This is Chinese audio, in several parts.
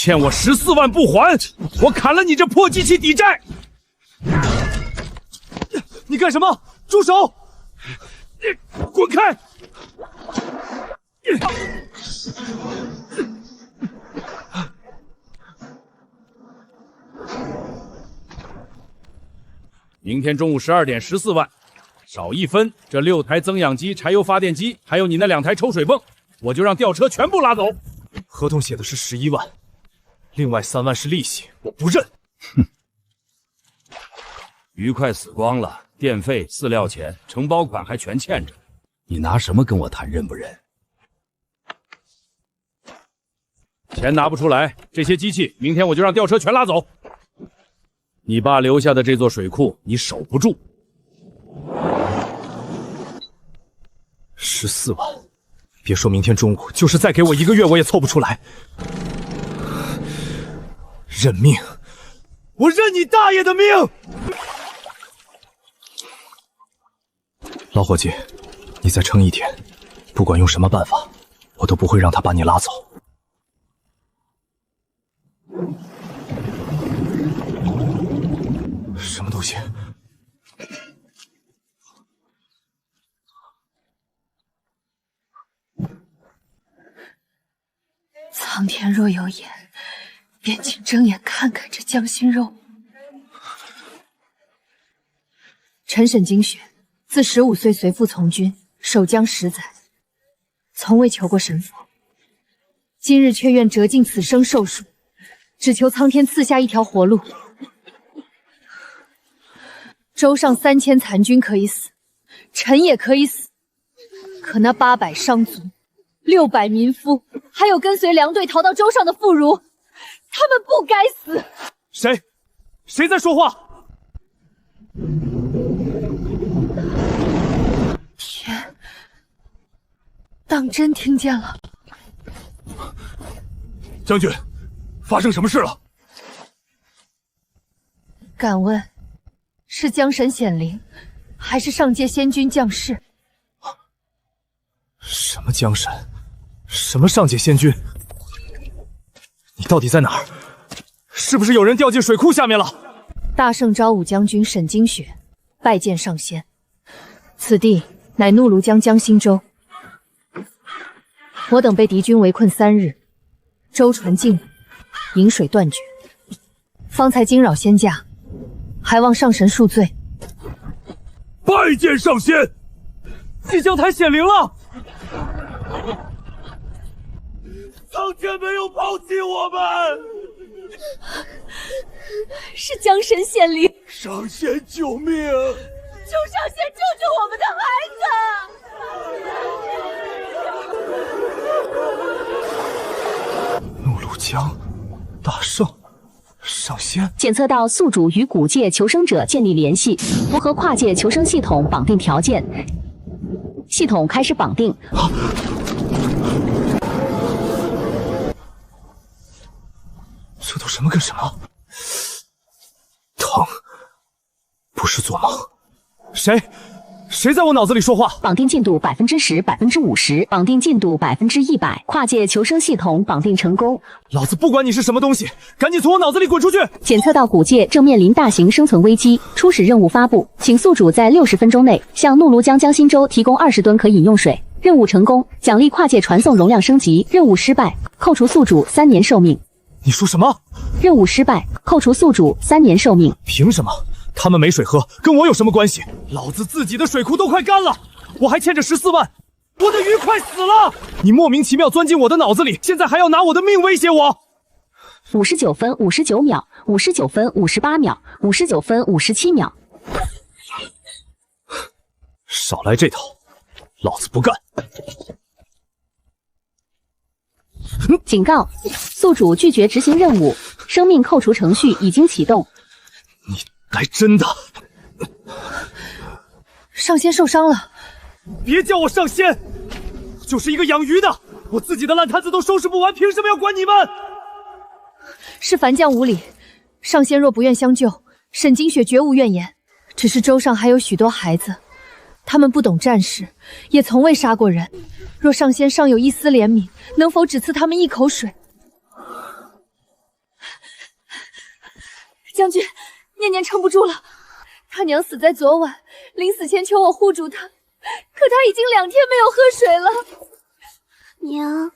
欠我14万不还，我砍了你这破机器抵债！你干什么？住手！滚开！明天中午12点14万，少1分，这6台增氧机、柴油发电机，还有你那2台抽水泵，我就让吊车全部拉走。合同写的是11万，另外3万是利息，我不认。哼，鱼快死光了，电费、饲料钱、承包款还全欠着，你拿什么跟我谈认不认？钱拿不出来，这些机器明天我就让吊车全拉走。你爸留下的这座水库，你守不住。14万，别说明天中午，就是再给我1个月，我也凑不出来。认命，我认你大爷的命！老伙计，你再撑1天，不管用什么办法，我都不会让他把你拉走。什么东西？苍天若有眼，便请睁眼看看这江心肉。臣沈经雪，自15岁随父从军，守江10载，从未求过神佛，今日却愿折尽此生寿数，只求苍天赐下一条活路。州上3000残军可以死，臣也可以死，可那800伤卒、600民夫，还有跟随梁队逃到州上的妇孺，他们不该死。谁在说话？天，当真听见了。将军，发生什么事了？敢问，是江神显灵，还是上界仙君降世？什么江神？什么上界仙君？你到底在哪儿？是不是有人掉进水库下面了？大圣昭武将军沈经雪拜见上仙，此地乃怒庐江江心洲。我等被敌军围困3日，舟船尽毁，饮水断绝，方才惊扰仙驾，还望上神恕罪。拜见上仙！祭江台显灵了！苍天没有抛弃我们，是江神显灵，上仙救命！求上仙救救我们的孩子！怒庐江，大圣，上仙。检测到宿主与古界求生者建立联系，符合跨界求生系统绑定条件，系统开始绑定。这都什么跟什么？疼，不是做梦。谁在我脑子里说话？绑定进度10%、50%，绑定进度100%，跨界求生系统绑定成功。老子不管你是什么东西，赶紧从我脑子里滚出去！检测到古界正面临大型生存危机，初始任务发布，请宿主在60分钟内向怒庐江江心洲提供20吨可饮用水。任务成功，奖励跨界传送容量升级；任务失败，扣除宿主3年寿命。你说什么？任务失败，扣除宿主3年寿命。凭什么？他们没水喝，跟我有什么关系？老子自己的水库都快干了，我还欠着14万，我的鱼快死了！你莫名其妙钻进我的脑子里，现在还要拿我的命威胁我！59分59秒，59分58秒，59分57秒。少来这套，老子不干！警告：宿主拒绝执行任务，生命扣除程序已经启动。你来真的！上仙受伤了，别叫我上仙，就是一个养鱼的，我自己的烂摊子都收拾不完，凭什么要管你们？是樊将无礼，上仙若不愿相救，沈经雪绝无怨言。只是州上还有许多孩子，他们不懂战事，也从未杀过人。若上仙尚有一丝怜悯，能否只赐他们一口水？将军，念念撑不住了，他娘死在昨晚，临死前求我护住她，可她已经2天没有喝水了。娘，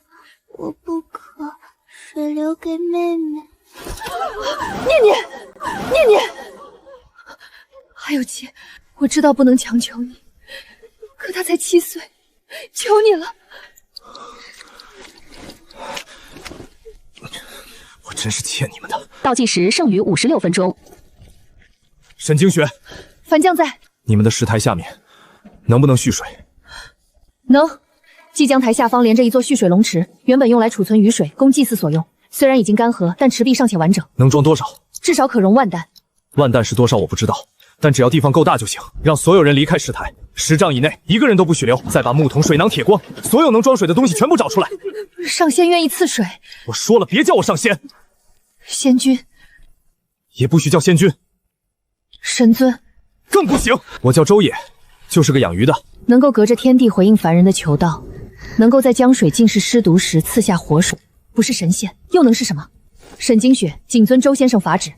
我不渴，水留给妹妹。念念，念念，还有姐，我知道不能强求你，可她才7岁，求你了。我真是欠你们的。倒计时剩余56分钟。沈清雪，樊将在，你们的石台下面能不能蓄水？能。蓟江台下方连着一座蓄水龙池，原本用来储存雨水，供祭祀所用。虽然已经干涸，但池壁尚且完整。能装多少？至少可容10000担。1担是多少我不知道，但只要地方够大就行。让所有人离开石台，10丈以内一个人都不许留。再把木桶、水囊、铁锅，所有能装水的东西全部找出来。上仙愿意赐水。我说了，别叫我上仙。仙君也不许叫仙君。神尊更不行。我叫周野，就是个养鱼的。能够隔着天地回应凡人的求道，能够在江水尽是尸毒时赐下活水，不是神仙又能是什么？沈经雪谨遵周先生法旨。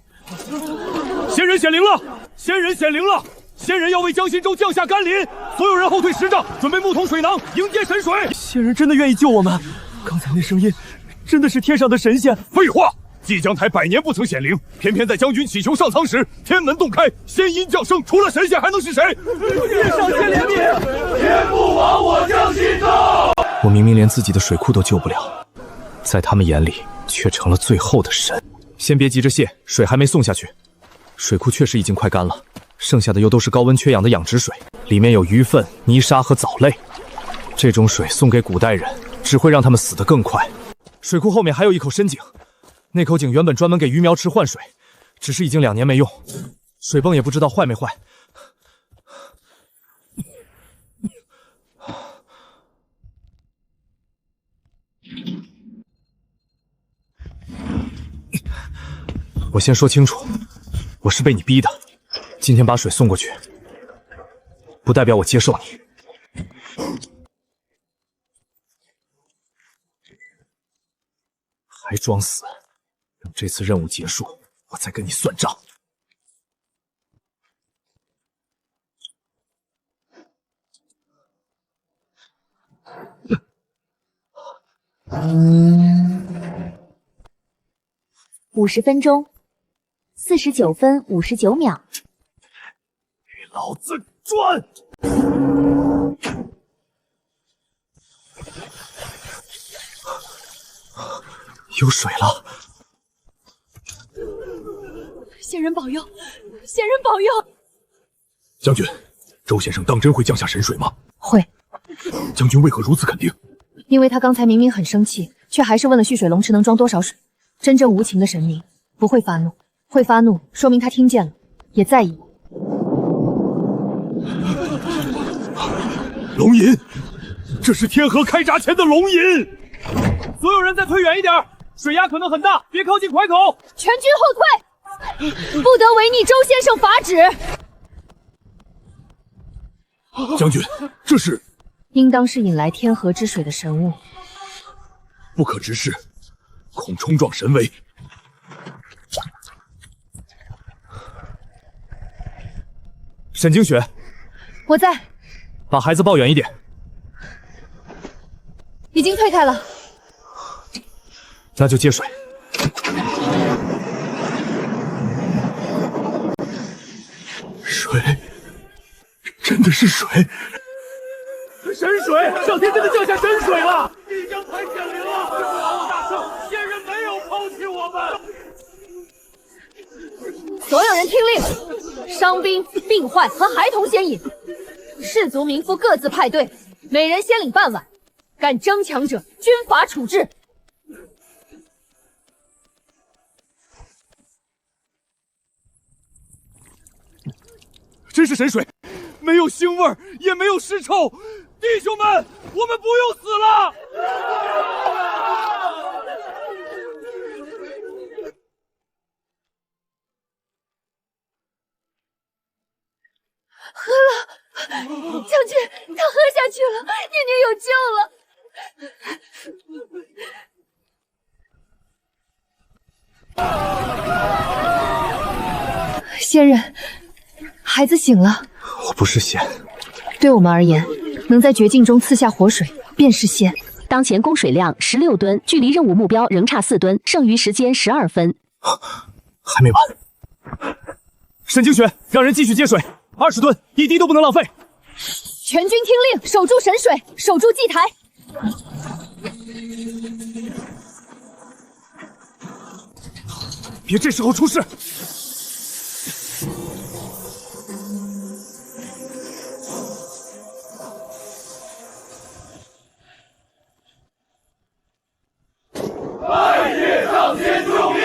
仙人显灵了！仙人显灵了！仙人要为江心洲降下甘霖，所有人后退10丈，准备木桶、水囊，迎接神水。仙人真的愿意救我们？刚才那声音真的是天上的神仙？废话！蓟江台100年不曾显灵，偏偏在将军祈求上苍时，天门洞开，仙音降生，除了神仙还能是谁？天上仙怜悯，天不亡我江心洲！我明明连自己的水库都救不了，在他们眼里却成了最后的神。先别急着谢，水还没送下去。水库确实已经快干了，剩下的又都是高温缺氧的养殖水，里面有鱼粪、泥沙和藻类。这种水送给古代人，只会让他们死得更快。水库后面还有一口深井。那口井原本专门给鱼苗池换水，只是已经2年没用，水泵也不知道坏没坏。我先说清楚，我是被你逼的。今天把水送过去，不代表我接受你。还装死？等这次任务结束，我再跟你算账。50分钟，49分59秒。与老子转！有水了。仙人保佑，仙人保佑！将军，周先生当真会降下神水吗？会。将军为何如此肯定？因为他刚才明明很生气，却还是问了蓄水龙池能装多少水。真正无情的神明不会发怒，会发怒说明他听见了，也在意。龙吟，这是天河开闸前的龙吟。所有人再退远一点，水压可能很大，别靠近淮口。全军后退，不得违逆周先生法旨。将军，这是应当是引来天河之水的神物，不可直视，恐冲撞神威。沈清雪，我在。把孩子抱远一点。已经退开了。那就接水。水，真的是水。神水！上天真的降下神水了！蓟江台显灵了！大圣，仙人没有抛弃我们。所有人听令，伤兵、病患和孩童先引，士族民夫各自派队，每人先领半碗，敢争抢者，军法处置。真是神水，没有腥味儿，也没有尸臭。弟兄们，我们不用死了！喝了，将军，他喝下去了，念念有救了。仙人，孩子醒了。我不是仙，对我们而言，能在绝境中赐下活水，便是仙。当前供水量16吨，距离任务目标仍差4吨，剩余时间12分。还没完。沈清雪，让人继续接水，20吨，一滴都不能浪费。全军听令，守住神水，守住祭台。别这时候出事！半夜上仙救命！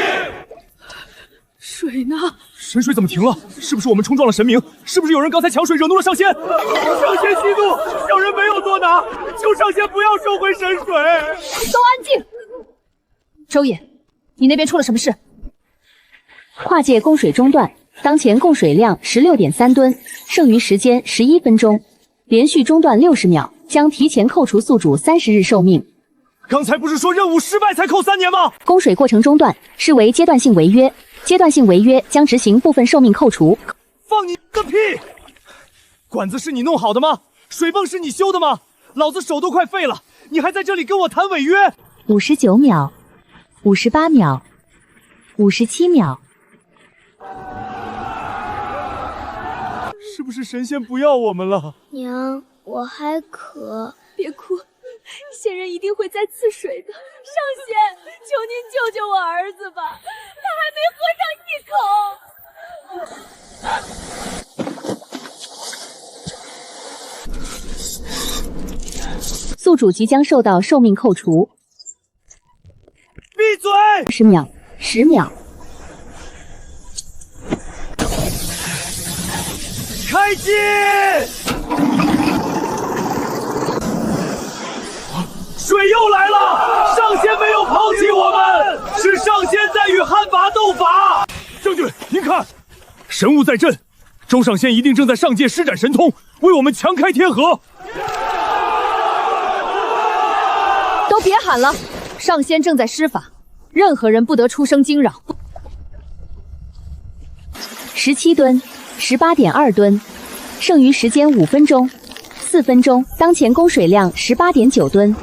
水呢？神水怎么停了？是不是我们冲撞了神明？是不是有人刚才抢水惹怒了上仙？上仙息怒，小人没有多拿，求上仙不要收回神水。都安静！周野，你那边出了什么事？跨界供水中断，当前供水量16.3吨，剩余时间11分钟，连续中断60秒，将提前扣除宿主30日寿命。刚才不是说任务失败才扣3年吗？供水过程中断，视为阶段性违约，阶段性违约将执行部分寿命扣除。放你个屁！管子是你弄好的吗？水泵是你修的吗？老子手都快废了，你还在这里跟我谈违约59秒，58秒，57秒。是不是神仙不要我们了？娘，我还渴。别哭，仙人一定会再赐水的。上仙，求您救救我儿子吧，他还没喝上一口。宿主即将受到寿命扣除。闭嘴！10秒，10秒。开机！水又来了！上仙没有抛弃我们，是上仙在与汉魃斗法。将军，您看，神物在阵，周上仙一定正在上界施展神通，为我们强开天河。都别喊了，上仙正在施法，任何人不得出声惊扰。17吨，18.2吨，剩余时间5分钟，4分钟，当前供水量18.9吨。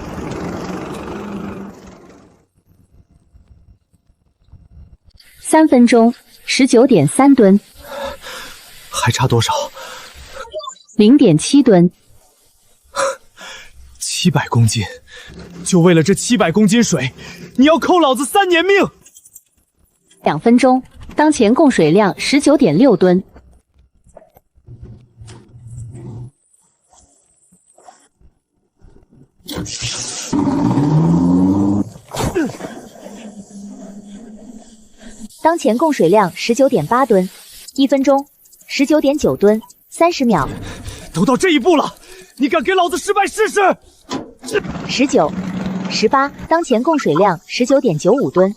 3分钟，19.3吨，还差多少？0.7吨，700公斤，就为了这700公斤水，你要扣老子3年命！2分钟，当前供水量19.6吨。当前供水量19.8吨，1分钟19.9吨，30秒。都到这一步了，你敢给老子失败试试？19、18，当前供水量19.95吨。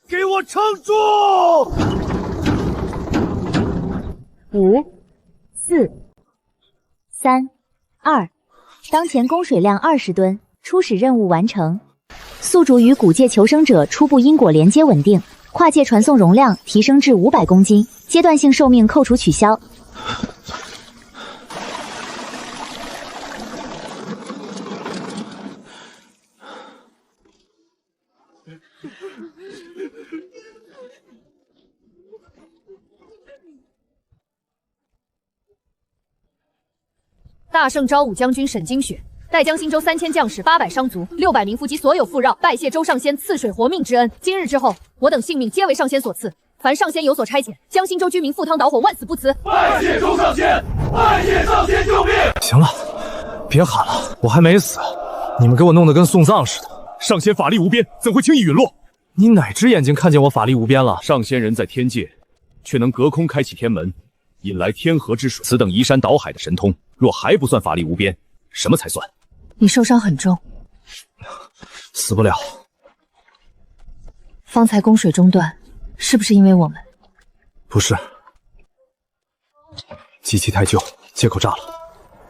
给我撑住！5、4、3、2，当前供水量20吨，初始任务完成。宿主与古界求生者初步因果连接稳定，跨界传送容量提升至500公斤，阶段性寿命扣除取消。大圣昭武将军沈清雪带江心州3000将士、800商卒、600民夫及所有附绕，拜谢周上仙赐水活命之恩。今日之后，我等性命皆为上仙所赐。凡上仙有所差遣，江心州居民赴汤蹈火，万死不辞。拜谢周上仙，拜谢上仙救命！行了，别喊了，我还没死，你们给我弄得跟送葬似的。上仙法力无边，怎会轻易陨落？你哪只眼睛看见我法力无边了？上仙人在天界，却能隔空开启天门，引来天河之水。此等移山倒海的神通，若还不算法力无边，什么才算？你受伤很重，死不了。方才供水中断，是不是因为我们？不是，机器太旧，接口炸了。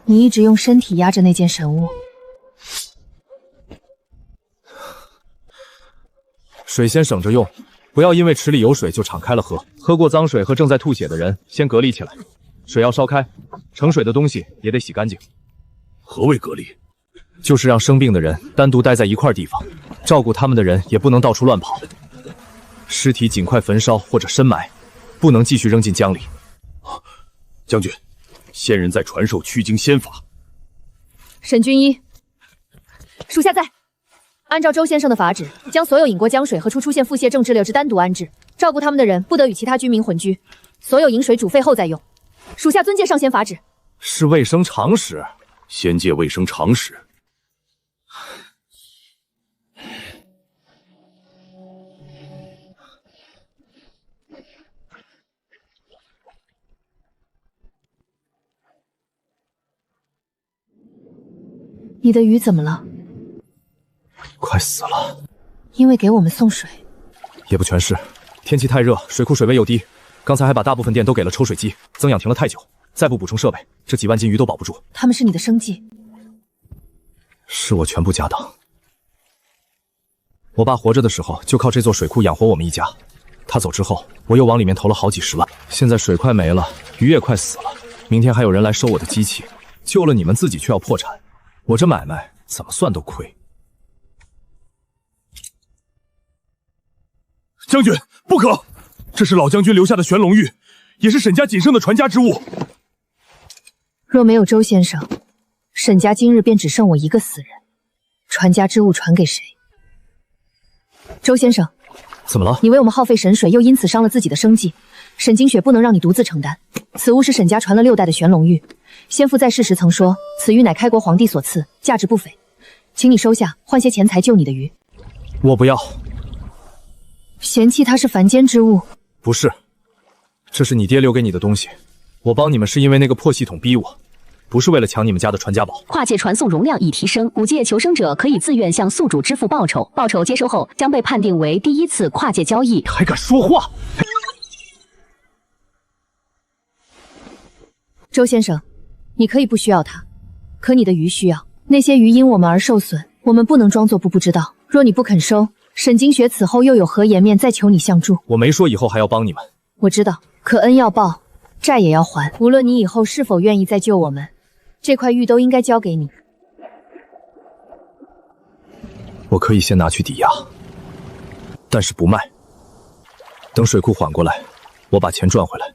你一直用身体压着那件神物。水先省着用，不要因为池里有水就敞开了喝。喝过脏水和正在吐血的人先隔离起来，水要烧开，盛水的东西也得洗干净。何谓隔离？就是让生病的人单独待在一块地方，照顾他们的人也不能到处乱跑。尸体尽快焚烧或者深埋，不能继续扔进江里。将军，仙人在传授驱经仙法。沈军医，属下在。按照周先生的法旨，将所有饮过江水和出现腹泻症之流之单独安置，照顾他们的人不得与其他居民混居，所有饮水煮沸后再用。属下遵届上仙法旨。是卫生常识。仙界卫生常识。你的鱼怎么了？快死了。因为给我们送水。也不全是，天气太热，水库水位又低，刚才还把大部分电都给了抽水机，增氧停了太久，再不补充设备，这几万斤鱼都保不住。他们是你的生计。是我全部家当。我爸活着的时候就靠这座水库养活我们一家，他走之后，我又往里面投了好几十万，现在水快没了，鱼也快死了，明天还有人来收我的机器，救了你们自己却要破产，我这买卖怎么算都亏。将军，不可！这是老将军留下的玄龙玉，也是沈家仅剩的传家之物。若没有周先生，沈家今日便只剩我一个死人。传家之物传给谁？周先生，怎么了？你为我们耗费神水，又因此伤了自己的生计，沈金雪不能让你独自承担。此物是沈家传了6代的玄龙玉，先父在世时曾说，此玉乃开国皇帝所赐，价值不菲，请你收下，换些钱财救你的鱼。我不要。嫌弃它是凡间之物？不是，这是你爹留给你的东西，我帮你们是因为那个破系统逼我，不是为了抢你们家的传家宝。跨界传送容量已提升，5界求生者可以自愿向宿主支付报酬，报酬接收后将被判定为第一次跨界交易。还敢说话？周先生，你可以不需要它，可你的鱼需要。那些鱼因我们而受损，我们不能装作不知道。若你不肯收，沈金雪此后又有何颜面再求你相助？我没说以后还要帮你们。我知道，可恩要报，债也要还。无论你以后是否愿意再救我们，这块玉都应该交给你。我可以先拿去抵押，但是不卖。等水库缓过来，我把钱赚回来，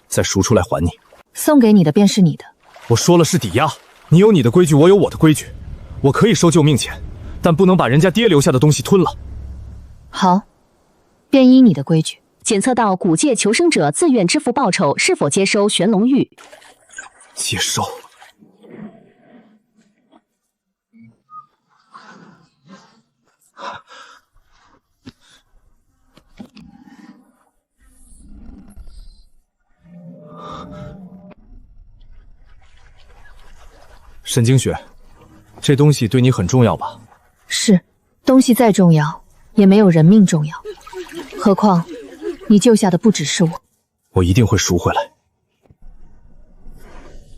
再赎出来还你。送给你的便是你的。我说了是抵押，你有你的规矩，我有我的规矩。我可以收救命钱，但不能把人家爹留下的东西吞了。好，便依你的规矩。检测到古界求生者自愿支付报酬，是否接收玄龙玉？接收。沈金雪，这东西对你很重要吧？是，东西再重要，也没有人命重要。何况，你救下的不只是我。我一定会赎回来。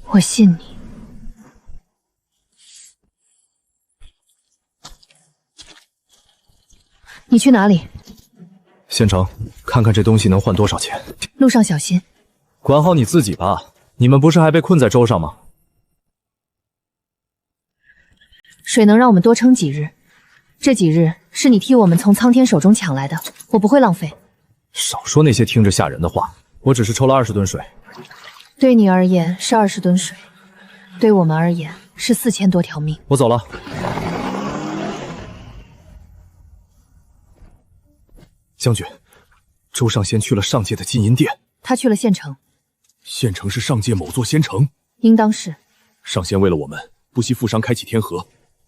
我信你。你去哪里？县城，看看这东西能换多少钱。路上小心。管好你自己吧。你们不是还被困在舟上吗？水能让我们多撑几日，这几日是你替我们从苍天手中抢来的，我不会浪费。少说那些听着吓人的话，我只是抽了20吨水。对你而言是20吨水，对我们而言是4000多条命。我走了。将军，周上仙去了上界的金银殿，他去了县城。县城是上界某座仙城，应当是。上仙为了我们，不惜负伤开启天河，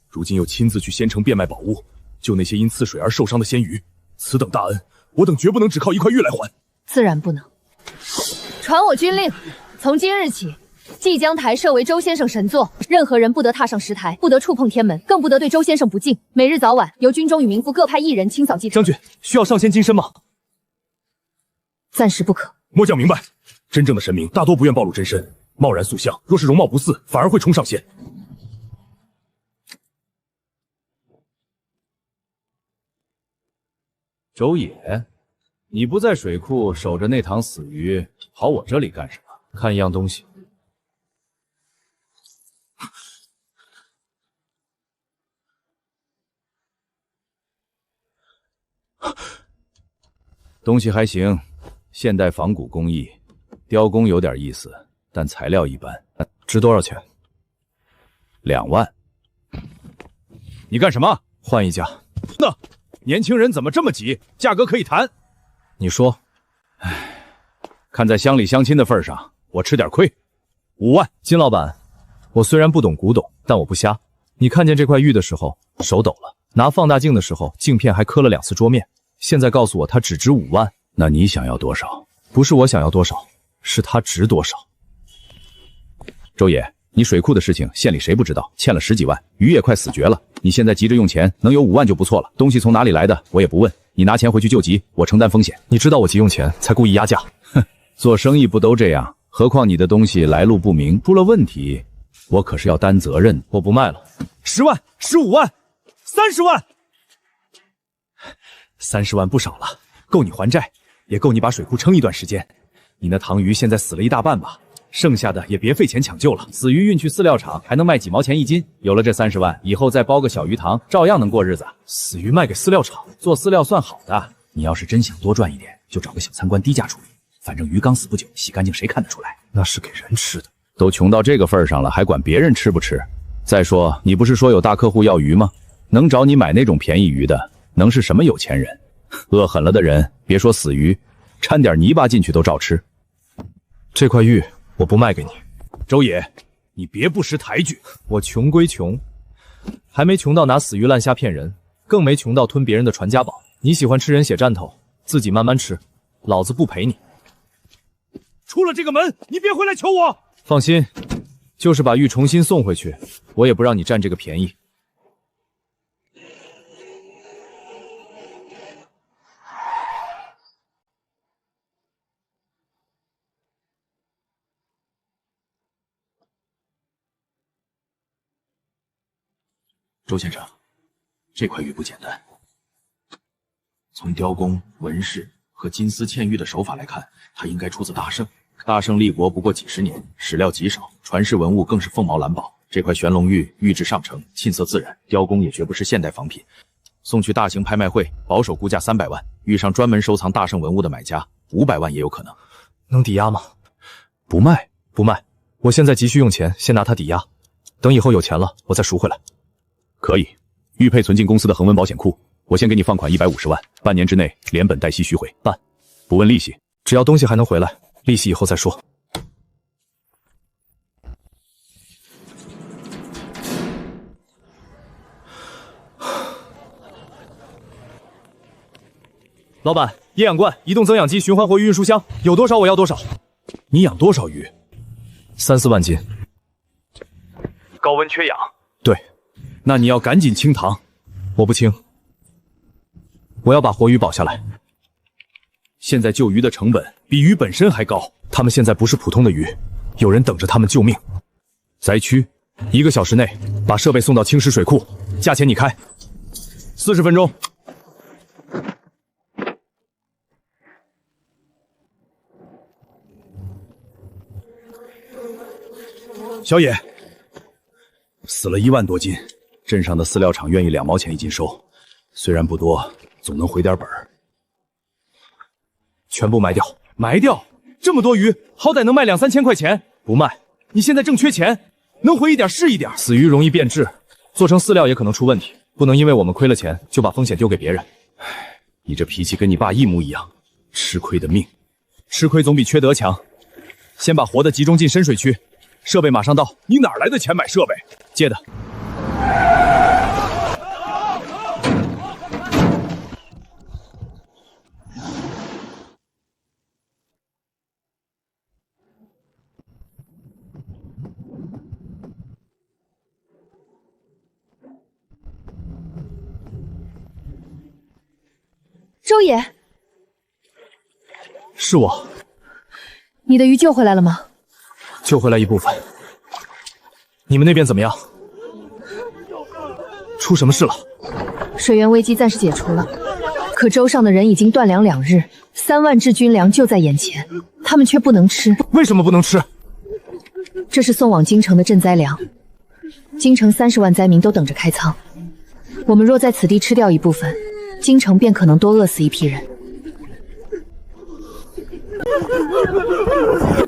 如今又亲自去仙城变卖宝物，救那些因刺水而受伤的仙鱼。此等大恩，我等绝不能只靠一块玉来还。自然不能。传我军令，从今日起，即将台设为周先生神座，任何人不得踏上石台，不得触碰天门，更不得对周先生不敬。每日早晚由军中与民妇各派1人清扫祭坛。将军需要上仙金身吗？暂时不可。末将明白，真正的神明大多不愿暴露真身，贸然塑像，若是容貌不似，反而会冲上仙。周野，你不在水库守着那塘死鱼，跑我这里干什么？看一样东西。东西还行，现代仿古工艺，雕工有点意思，但材料一般。值多少钱？2万。你干什么？换一家。那年轻人怎么这么急？价格可以谈。你说。唉，看在乡里乡亲的份上，我吃点亏。5万。金老板，我虽然不懂古董，但我不瞎。你看见这块玉的时候手抖了，拿放大镜的时候镜片还磕了2次桌面。现在告诉我它只值5万，那你想要多少？不是我想要多少，是它值多少。周爷，你水库的事情县里谁不知道？欠了10几万，鱼也快死绝了。你现在急着用钱，能有5万就不错了。东西从哪里来的，我也不问，你拿钱回去救急，我承担风险。你知道我急用钱，才故意压价。哼，做生意不都这样？何况你的东西来路不明，出了问题，我可是要担责任。我不卖了。10万、15万、30万。30万不少了，够你还债，也够你把水库撑一段时间。你那塘鱼现在死了一大半吧，剩下的也别费钱抢救了。死鱼运去饲料厂还能卖几毛钱1斤，有了这30万，以后再包个小鱼塘，照样能过日子。死鱼卖给饲料厂，做饲料算好的。你要是真想多赚一点，就找个小餐馆低价处理，反正鱼刚死不久，洗干净谁看得出来？那是给人吃的。都穷到这个份上了，还管别人吃不吃？再说，你不是说有大客户要鱼吗？能找你买那种便宜鱼的，能是什么有钱人？饿狠了的人，别说死鱼，掺点泥巴进去都照吃。这块玉我不卖给你，周爷，你别不识抬举。我穷归穷，还没穷到拿死鱼烂虾骗人，更没穷到吞别人的传家宝。你喜欢吃人血蘸头，自己慢慢吃，老子不陪你。出了这个门，你别回来求我。放心，就是把玉重新送回去，我也不让你占这个便宜。周先生，这块玉不简单。从雕工、纹饰和金丝嵌玉的手法来看，它应该出自大圣。大圣立国不过几十年，史料极少，传世文物更是凤毛蓝宝。这块玄龙玉玉质上乘，沁色自然，雕工也绝不是现代仿品。送去大型拍卖会，保守估价300万，遇上专门收藏大圣文物的买家，500万也有可能。能抵押吗？不卖，不卖。我现在急需用钱，先拿它抵押，等以后有钱了，我再赎回来。可以，玉佩存进公司的恒温保险库，我先给你放款150万，半年之内连本带息续回，办，不问利息，只要东西还能回来，利息以后再说。老板，液氧罐、移动增氧机、循环活鱼运输箱，有多少我要多少。你养多少鱼？3、4万斤。高温缺氧。对。那你要赶紧清塘。我不清，我要把活鱼保下来。现在救鱼的成本比鱼本身还高，他们现在不是普通的鱼，有人等着他们救命。灾区1个小时内把设备送到青石水库，价钱你开。40分钟。小野，死了1万多斤。镇上的饲料厂愿意2毛钱1斤收，虽然不多，总能回点本儿。全部埋掉，埋掉！这么多鱼，好歹能卖2、3千块钱，不卖。你现在正缺钱，能回一点是一点。死鱼容易变质，做成饲料也可能出问题，不能因为我们亏了钱就把风险丢给别人。唉，你这脾气跟你爸一模一样，吃亏的命。吃亏总比缺德强。先把活的集中进深水区，设备马上到。你哪来的钱买设备？借的。周爷，是我。你的鱼救回来了吗？救回来一部分。你们那边怎么样？出什么事了？水源危机暂时解除了，可州上的人已经断粮2日，3万支军粮就在眼前，他们却不能吃。为什么不能吃？这是送往京城的赈灾粮，京城30万灾民都等着开仓。我们若在此地吃掉一部分，京城便可能多饿死一批人。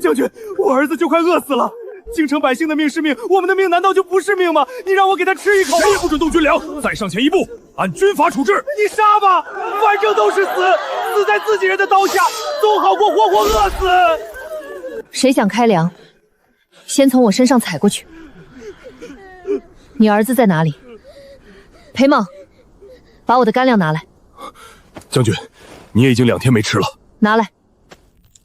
将军，我儿子就快饿死了。京城百姓的命是命，我们的命难道就不是命吗？你让我给他吃一口，谁也不准动军粮，再上前一步，按军法处置。你杀吧，反正都是死，死在自己人的刀下，总好过活活饿死。谁想开粮，先从我身上踩过去。你儿子在哪里？裴猛，把我的干粮拿来。将军，你也已经2天没吃了。拿来，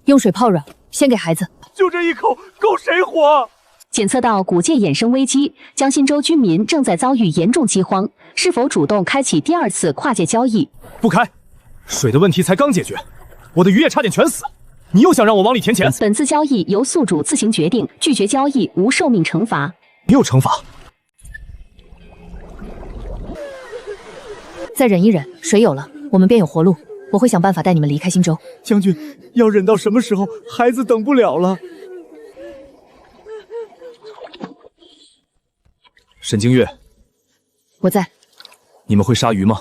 用水泡软，先给孩子。就这一口，够谁活？检测到古界衍生危机，江心洲居民正在遭遇严重饥荒，是否主动开启第2次跨界交易？不开，水的问题才刚解决，我的鱼也差点全死。你又想让我往里填钱？本次交易由宿主自行决定，拒绝交易无受命惩罚。没有惩罚。再忍一忍，水有了，我们便有活路。我会想办法带你们离开新州。将军，要忍到什么时候？孩子等不了了。沈清月，我在。你们会杀鱼吗？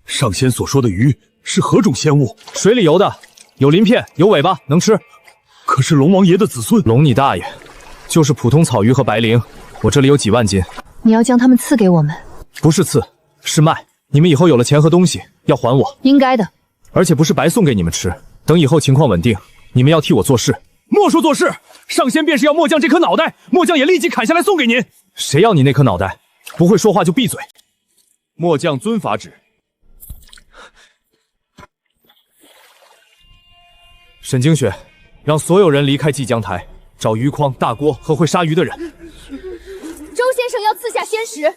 上仙所说的鱼是何种仙物？水里游的，有鳞片，有尾巴，能吃。可是龙王爷的子孙。龙你大爷！就是普通草鱼和白绫，我这里有几万斤。你要将它们赐给我们？不是赐，是卖。你们以后有了钱和东西，要还我。应该的。而且不是白送给你们吃，等以后情况稳定，你们要替我做事。莫说做事，上仙便是要末将这颗脑袋，末将也立即砍下来送给您。谁要你那颗脑袋？不会说话就闭嘴。末将遵法旨。沈清雪，让所有人离开济江台，找鱼筐、大锅和会杀鱼的人。周先生要赐下仙食。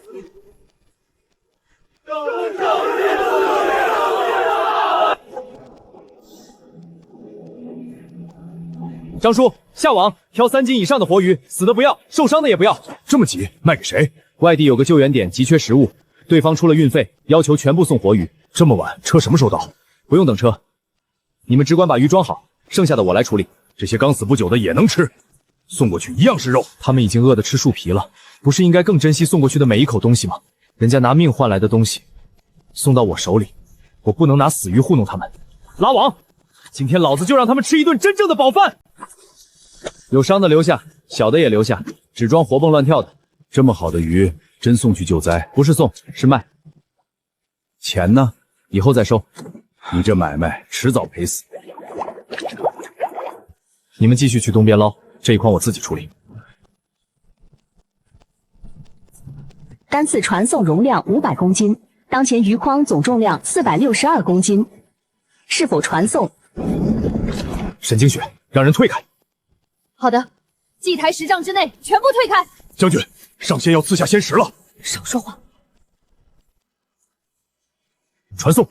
张叔，下网挑3斤以上的活鱼，死的不要，受伤的也不要。这么急，卖给谁？外地有个救援点急缺食物，对方出了运费，要求全部送活鱼。这么晚，车什么时候到？不用等车，你们只管把鱼装好，剩下的我来处理。这些刚死不久的也能吃，送过去一样是肉。他们已经饿得吃树皮了，不是应该更珍惜送过去的每一口东西吗？人家拿命换来的东西，送到我手里，我不能拿死鱼糊弄他们。拉网，今天老子就让他们吃一顿真正的饱饭。有伤的留下，小的也留下，只装活蹦乱跳的。这么好的鱼，真送去救灾？不是送，是卖。钱呢？以后再收。你这买卖迟早赔死。你们继续去东边捞，这一筐我自己处理。单次传送容量500公斤，当前鱼筐总重量462公斤，是否传送？沈清雪，让人退开。好的，祭台10丈之内全部退开。将军，上仙要赐下仙食了。少说话。传送。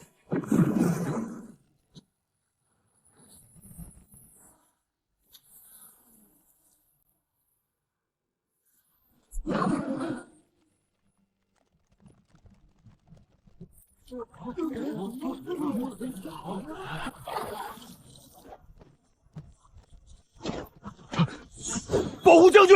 保护将军！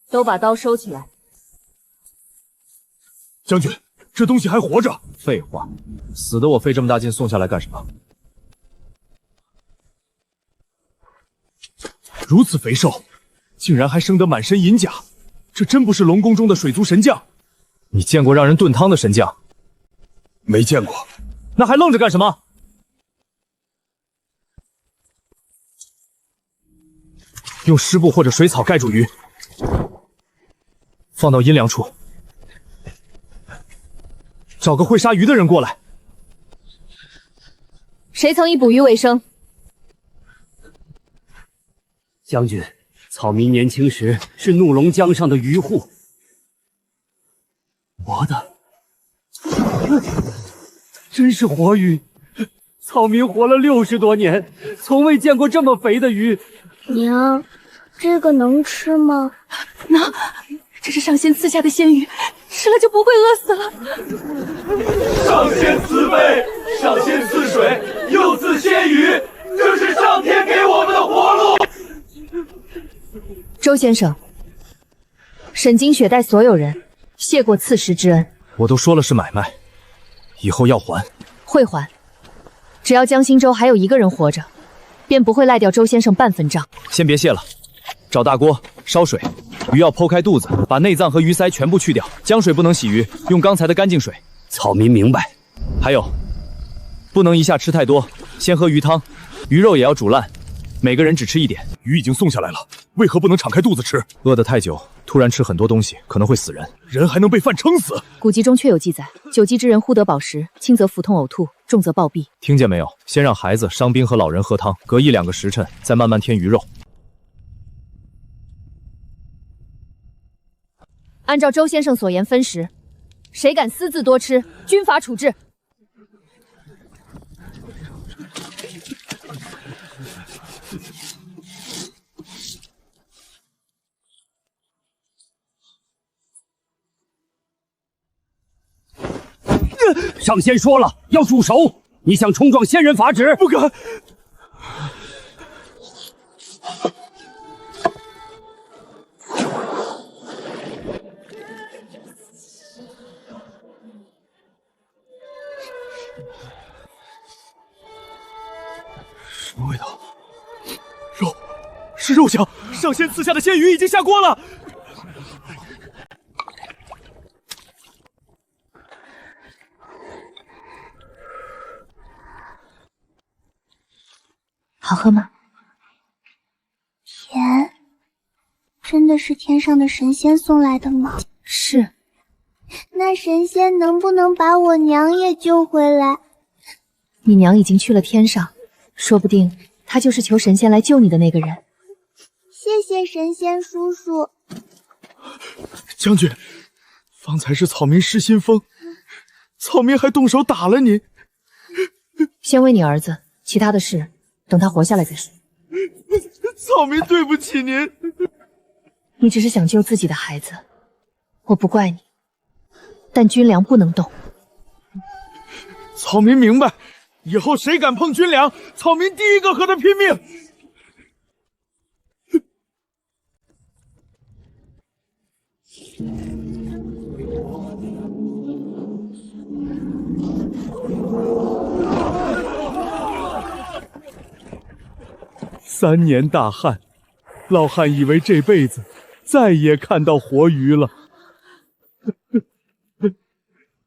都把刀收起来。将军，这东西还活着。废话，死的我费这么大劲送下来干什么？如此肥瘦，竟然还生得满身银甲，这真不是龙宫中的水族神将。你见过让人炖汤的神将？没见过。那还愣着干什么？用湿布或者水草盖住鱼，放到阴凉处，找个会杀鱼的人过来。谁曾以捕鱼为生？将军，草民年轻时是怒龙江上的渔户。活的，真是活鱼！草民活了60多年，从未见过这么肥的鱼。娘，这个能吃吗？能，这是上仙赐下的仙鱼，吃了就不会饿死了。上仙慈悲，上仙赐水，又赐仙鱼，这是上天给我们的活路。周先生，沈金雪带所有人谢过赐食之恩。我都说了是买卖，以后要还。会还，只要江心洲还有一个人活着，便不会赖掉周先生半分账。先别谢了，找大锅烧水，鱼要剖开肚子，把内脏和鱼鳃全部去掉，江水不能洗鱼，用刚才的干净水。草民明白。还有，不能一下吃太多，先喝鱼汤，鱼肉也要煮烂，每个人只吃一点。鱼已经送下来了，为何不能敞开肚子吃？饿得太久，突然吃很多东西可能会死人，人还能被饭撑死。古籍中确有记载，久饥之人忽得饱食，轻则腹痛呕吐，重则暴毙。听见没有？先让孩子、伤兵和老人喝汤，隔1-2个时辰再慢慢添鱼肉。按照周先生所言分食，谁敢私自多吃，军法处置。上仙说了要煮熟，你想冲撞仙人法旨？不敢。什么味道？肉，是肉香。上仙赐下的鲜鱼已经下锅了。好喝吗？甜，真的是天上的神仙送来的吗？是。那神仙能不能把我娘也救回来？你娘已经去了天上，说不定她就是求神仙来救你的那个人。谢谢神仙叔叔。将军，方才是草民失心疯，草民还动手打了你。先喂你儿子，其他的事等他活下来再说。草民对不起您。你只是想救自己的孩子，我不怪你，但军粮不能动。草民明白，以后谁敢碰军粮，草民第一个和他拼命。3年大旱，老汉以为这辈子再也看到活鱼了，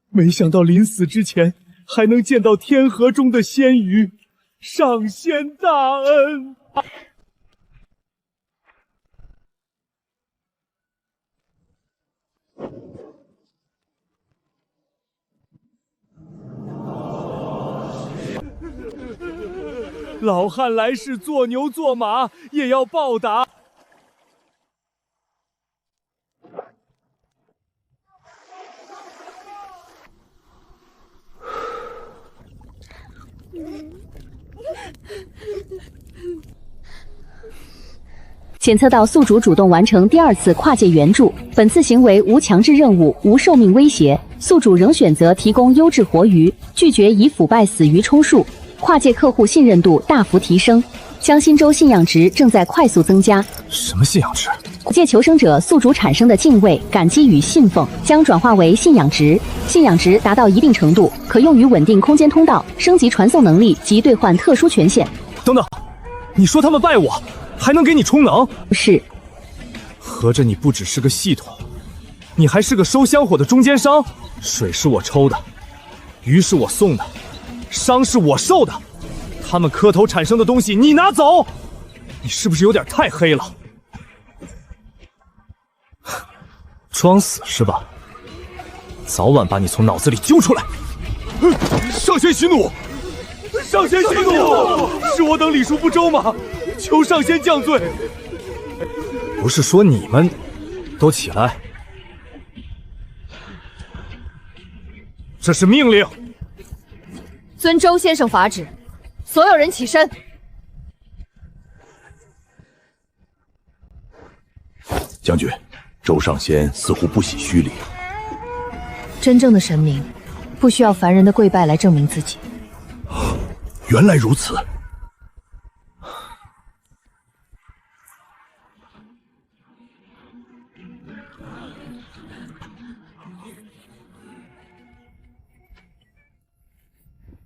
没想到临死之前还能见到天河中的鲜鱼，上仙大恩。老汉来世做牛做马也要报答。检测到宿主主动完成第2次跨界援助，本次行为无强制任务，无寿命威胁，宿主仍选择提供优质活鱼，拒绝以腐败死鱼充数，跨界客户信任度大幅提升，江心洲信仰值正在快速增加。什么信仰值？跨界求生者宿主产生的敬畏、感激与信奉将转化为信仰值，信仰值达到一定程度，可用于稳定空间通道、升级传送能力及兑换特殊权限。等等，你说他们拜我，还能给你充能？是。合着你不只是个系统，你还是个收香火的中间商。水是我抽的，鱼是我送的，伤是我受的，他们磕头产生的东西你拿走，你是不是有点太黑了？装死是吧？早晚把你从脑子里揪出来！上仙息怒！上仙息怒！是我等礼数不周吗？求上仙降罪！不是说你们都起来，这是命令。遵周先生法旨，所有人起身。将军，周上仙似乎不喜虚礼。真正的神明，不需要凡人的跪拜来证明自己。原来如此。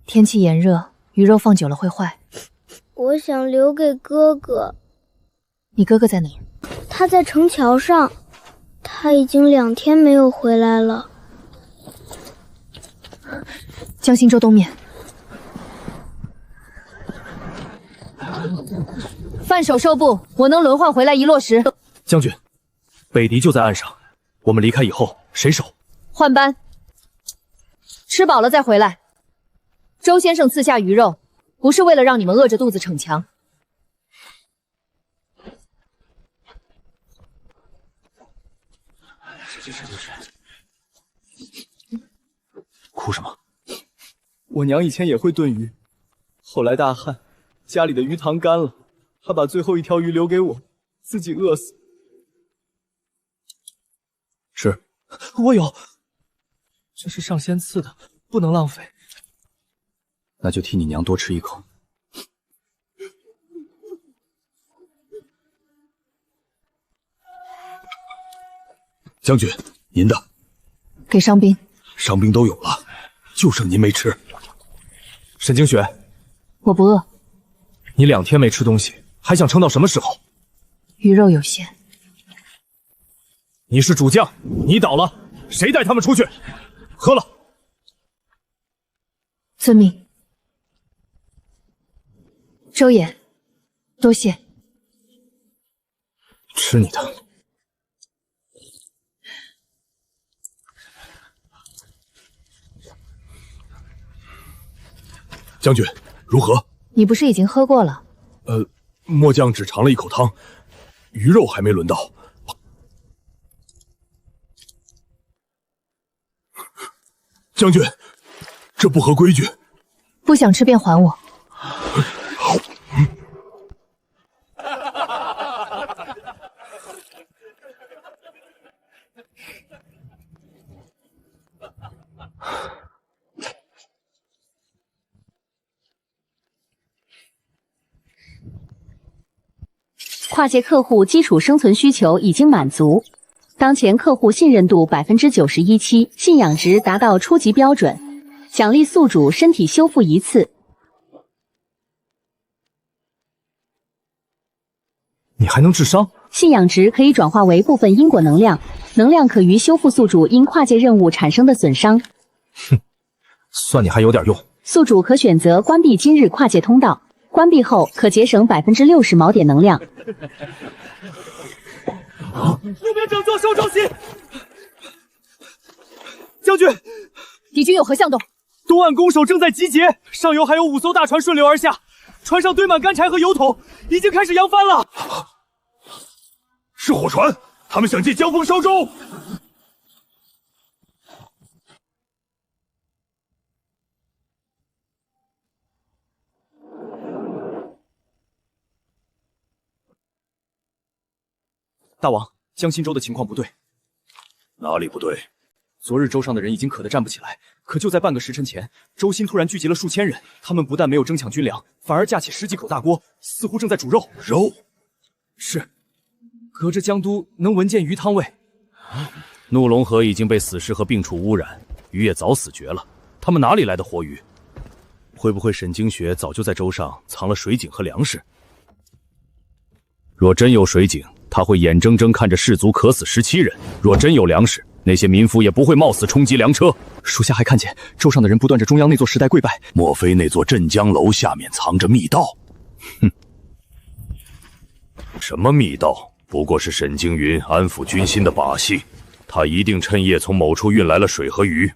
天气炎热，鱼肉放久了会坏。我想留给哥哥。你哥哥在哪儿？他在城桥上，他已经2天没有回来了。江心洲东面，范守受部，我能轮换回来一落石。将军，北敌就在岸上，我们离开以后谁守？换班，吃饱了再回来。周先生赐下鱼肉，不是为了让你们饿着肚子逞强。哭什么？我娘以前也会炖鱼，后来大旱，家里的鱼塘干了，她把最后一条鱼留给我，自己饿死。是，我有，这是上仙赐的，不能浪费。那就替你娘多吃一口。将军，您的给伤兵。伤兵都有了，就剩您没吃。沈清雪，我不饿。你2天没吃东西，还想撑到什么时候？鱼肉有限。你是主将，你倒了，谁带他们出去？喝了。遵命。周衍，多谢。吃你的！将军，如何？你不是已经喝过了？末将只尝了一口汤，鱼肉还没轮到。将军，这不合规矩。不想吃便还我。跨界客户基础生存需求已经满足，当前客户信任度91.7%，信仰值达到初级标准，奖励宿主身体修复1次。你还能治伤？信仰值可以转化为部分因果能量，能量可于修复宿主因跨界任务产生的损伤。哼，算你还有点用。宿主可选择关闭今日跨界通道。关闭后可节省60%锚点能量。右边整座收周旗。将军，敌军有何向动？东岸攻守正在集结，上游还有5艘大船顺流而下，船上堆满干柴和油桶，已经开始扬帆了。是火船，他们想借江风烧舟。大王，江心洲的情况不对。哪里不对？昨日洲上的人已经渴得站不起来，可就在半个时辰前，洲心突然聚集了数千人，他们不但没有争抢军粮，反而架起10几口大锅，似乎正在煮肉。肉？是，隔着江都能闻见鱼汤味。怒龙河已经被死尸和病畜污染，鱼也早死绝了。他们哪里来的活鱼？会不会沈经学早就在洲上藏了水井和粮食？若真有水井，他会眼睁睁看着士卒渴死17人；若真有粮食，那些民夫也不会冒死冲击粮车。属下还看见洲上的人不断着中央那座石台跪拜，莫非那座镇江楼下面藏着密道？哼，什么密道？不过是沈经云安抚军心的把戏。他一定趁夜从某处运来了水和鱼。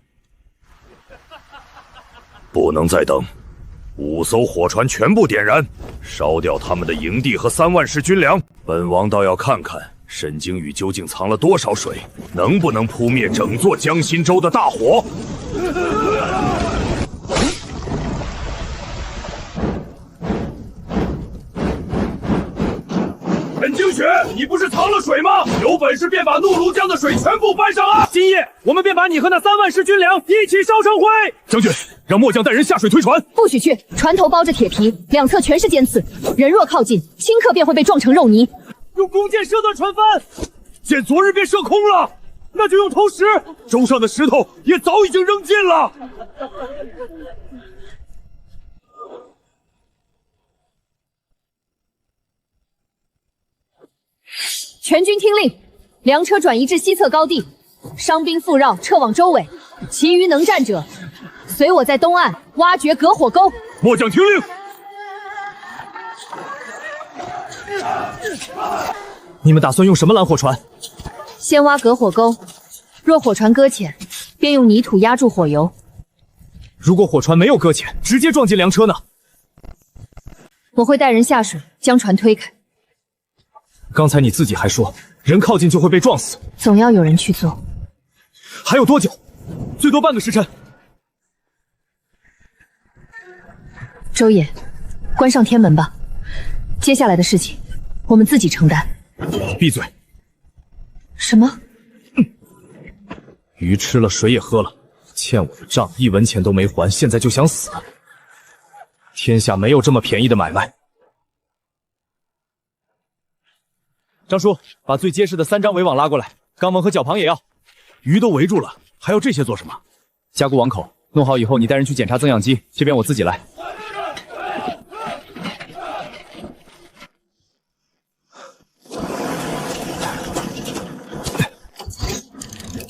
不能再等，5艘火船全部点燃，烧掉他们的营地和3万石军粮。本王倒要看看沈经宇究竟藏了多少水，能不能扑灭整座江心洲的大火。不是藏了水吗？有本事便把怒庐江的水全部搬上岸！今夜我们便把你和那3万石军粮一起烧成灰。将军，让末将带人下水推船。不许去！船头包着铁皮，两侧全是尖刺，人若靠近，顷刻便会被撞成肉泥。用弓箭射断船帆，箭昨日便射空了，那就用投石。舟上的石头也早已经扔尽了。全军听令，粮车转移至西侧高地，伤兵复绕，撤往舟尾。其余能战者，随我在东岸挖掘隔火沟。末将听令。你们打算用什么拦火船？先挖隔火沟，若火船搁浅，便用泥土压住火油。如果火船没有搁浅，直接撞进粮车呢？我会带人下水，将船推开。刚才你自己还说，人靠近就会被撞死。总要有人去做。还有多久？最多半个时辰。周野，关上天门吧。接下来的事情，我们自己承担。闭嘴！什么？鱼吃了，水也喝了，欠我的账1文钱都没还，现在就想死？天下没有这么便宜的买卖。张叔，把最结实的3张围网拉过来，钢网和脚旁也要。鱼都围住了，还要这些做什么？加固网口，弄好以后你带人去检查增氧机，这边我自己来。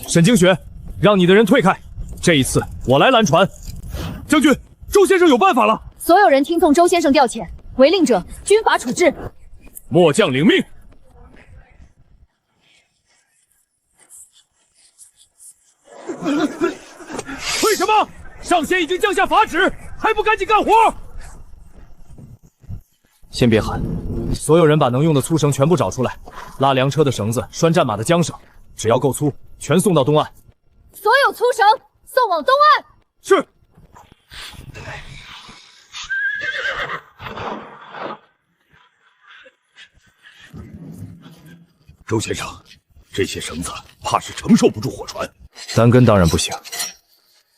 沈清雪，让你的人退开，这一次我来拦船。将军，周先生有办法了。所有人听从周先生调遣，违令者军法处置。末将领命。为什么？上仙已经降下法旨，还不赶紧干活？先别喊，所有人把能用的粗绳全部找出来，拉粮车的绳子拴战马的缰绳，只要够粗，全送到东岸。所有粗绳送往东岸。是。周先生，这些绳子怕是承受不住火船。3根当然不行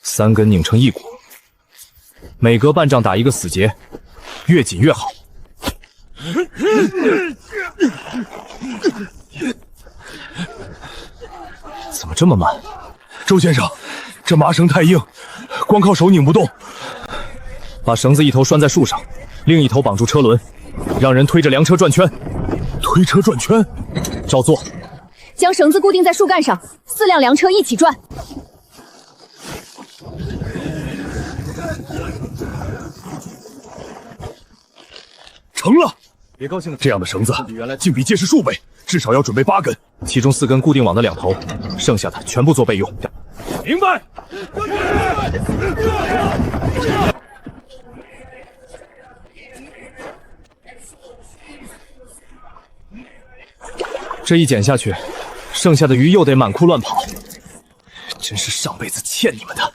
，3根拧成一股，每隔半丈打一个死结，越紧越好。怎么这么慢？周先生，这麻绳太硬，光靠手拧不动。把绳子一头拴在树上，另一头绑住车轮，让人推着粮车转圈。推车转圈？照做。将绳子固定在树干上，4辆粮车一起转。成了！别高兴了，这样的绳子竟比结实数倍，至少要准备8根，其中4根固定网的2头，剩下的全部做备用。明白。这一剪下去，剩下的鱼又得满库乱跑，真是上辈子欠你们的。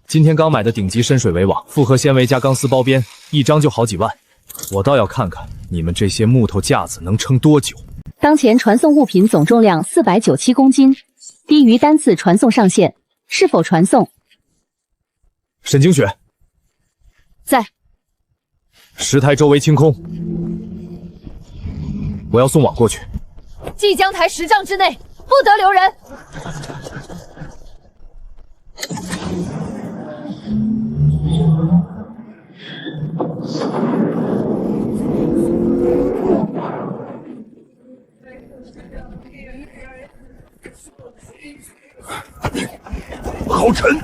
今天刚买的顶级深水围网，复合纤维加钢丝包边，一张就好几万。我倒要看看你们这些木头架子能撑多久。当前传送物品总重量497公斤，低于单次传送上限，是否传送？沈清雪，在。石台周围清空，我要送网过去。即将台10丈之内，不得留人。好沉，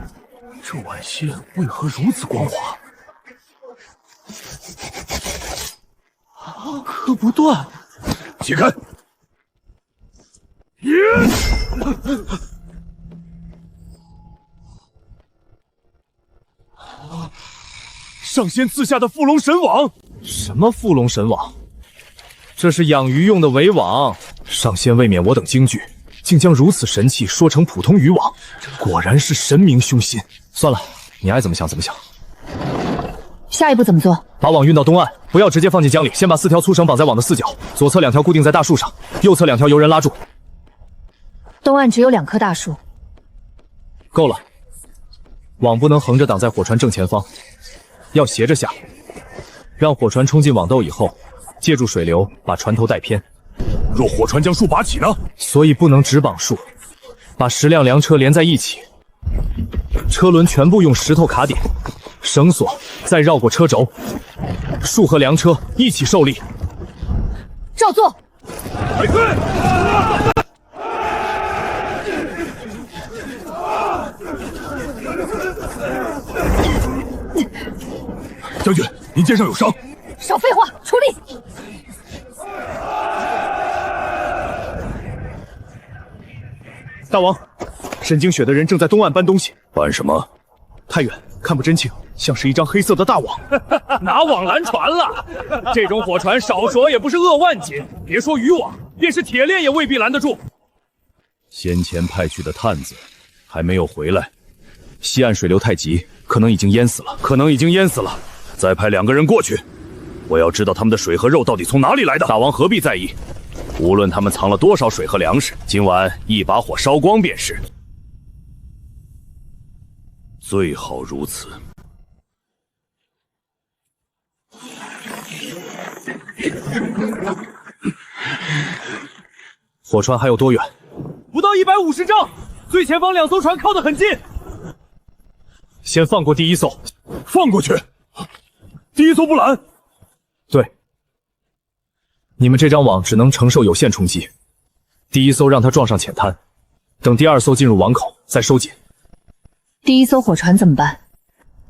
这晚线为何如此光滑？割不断，解开！上仙赐下的附龙神网？什么附龙神网？这是养鱼用的围网。上仙未免我等惊惧，竟将如此神器说成普通渔网，果然是神明凶心。算了，你爱怎么想怎么想。下一步怎么做？把网运到东岸，不要直接放进江里，先把4条粗绳绑在网的4角，左侧2条固定在大树上，右侧2条由人拉住。东岸只有2棵大树，够了。网不能横着挡在火船正前方，要斜着下，让火船冲进网兜以后，借助水流把船头带偏。若火船将树拔起呢？所以不能只绑树，把10辆粮车连在一起，车轮全部用石头卡点，绳索再绕过车轴，树和粮车一起受力。照做。将军，您肩上有伤。少废话，出力！大王，沈经雪的人正在东岸搬东西。搬什么？太远，看不真清，像是一张黑色的大网。拿网拦船了？这种火船少说也不是扼万斤，别说渔网，便是铁链也未必拦得住。先前派去的探子还没有回来，西岸水流太急，可能已经淹死了。再派2个人过去，我要知道他们的水和肉到底从哪里来的。大王何必在意？无论他们藏了多少水和粮食，今晚一把火烧光便是。最好如此。火船还有多远？不到150丈，最前方2艘船靠得很近。先放过第1艘，放过去。第1艘不拦。对，你们这张网只能承受有限冲击。第1艘让它撞上浅滩，等第2艘进入网口再收紧。第1艘火船怎么办？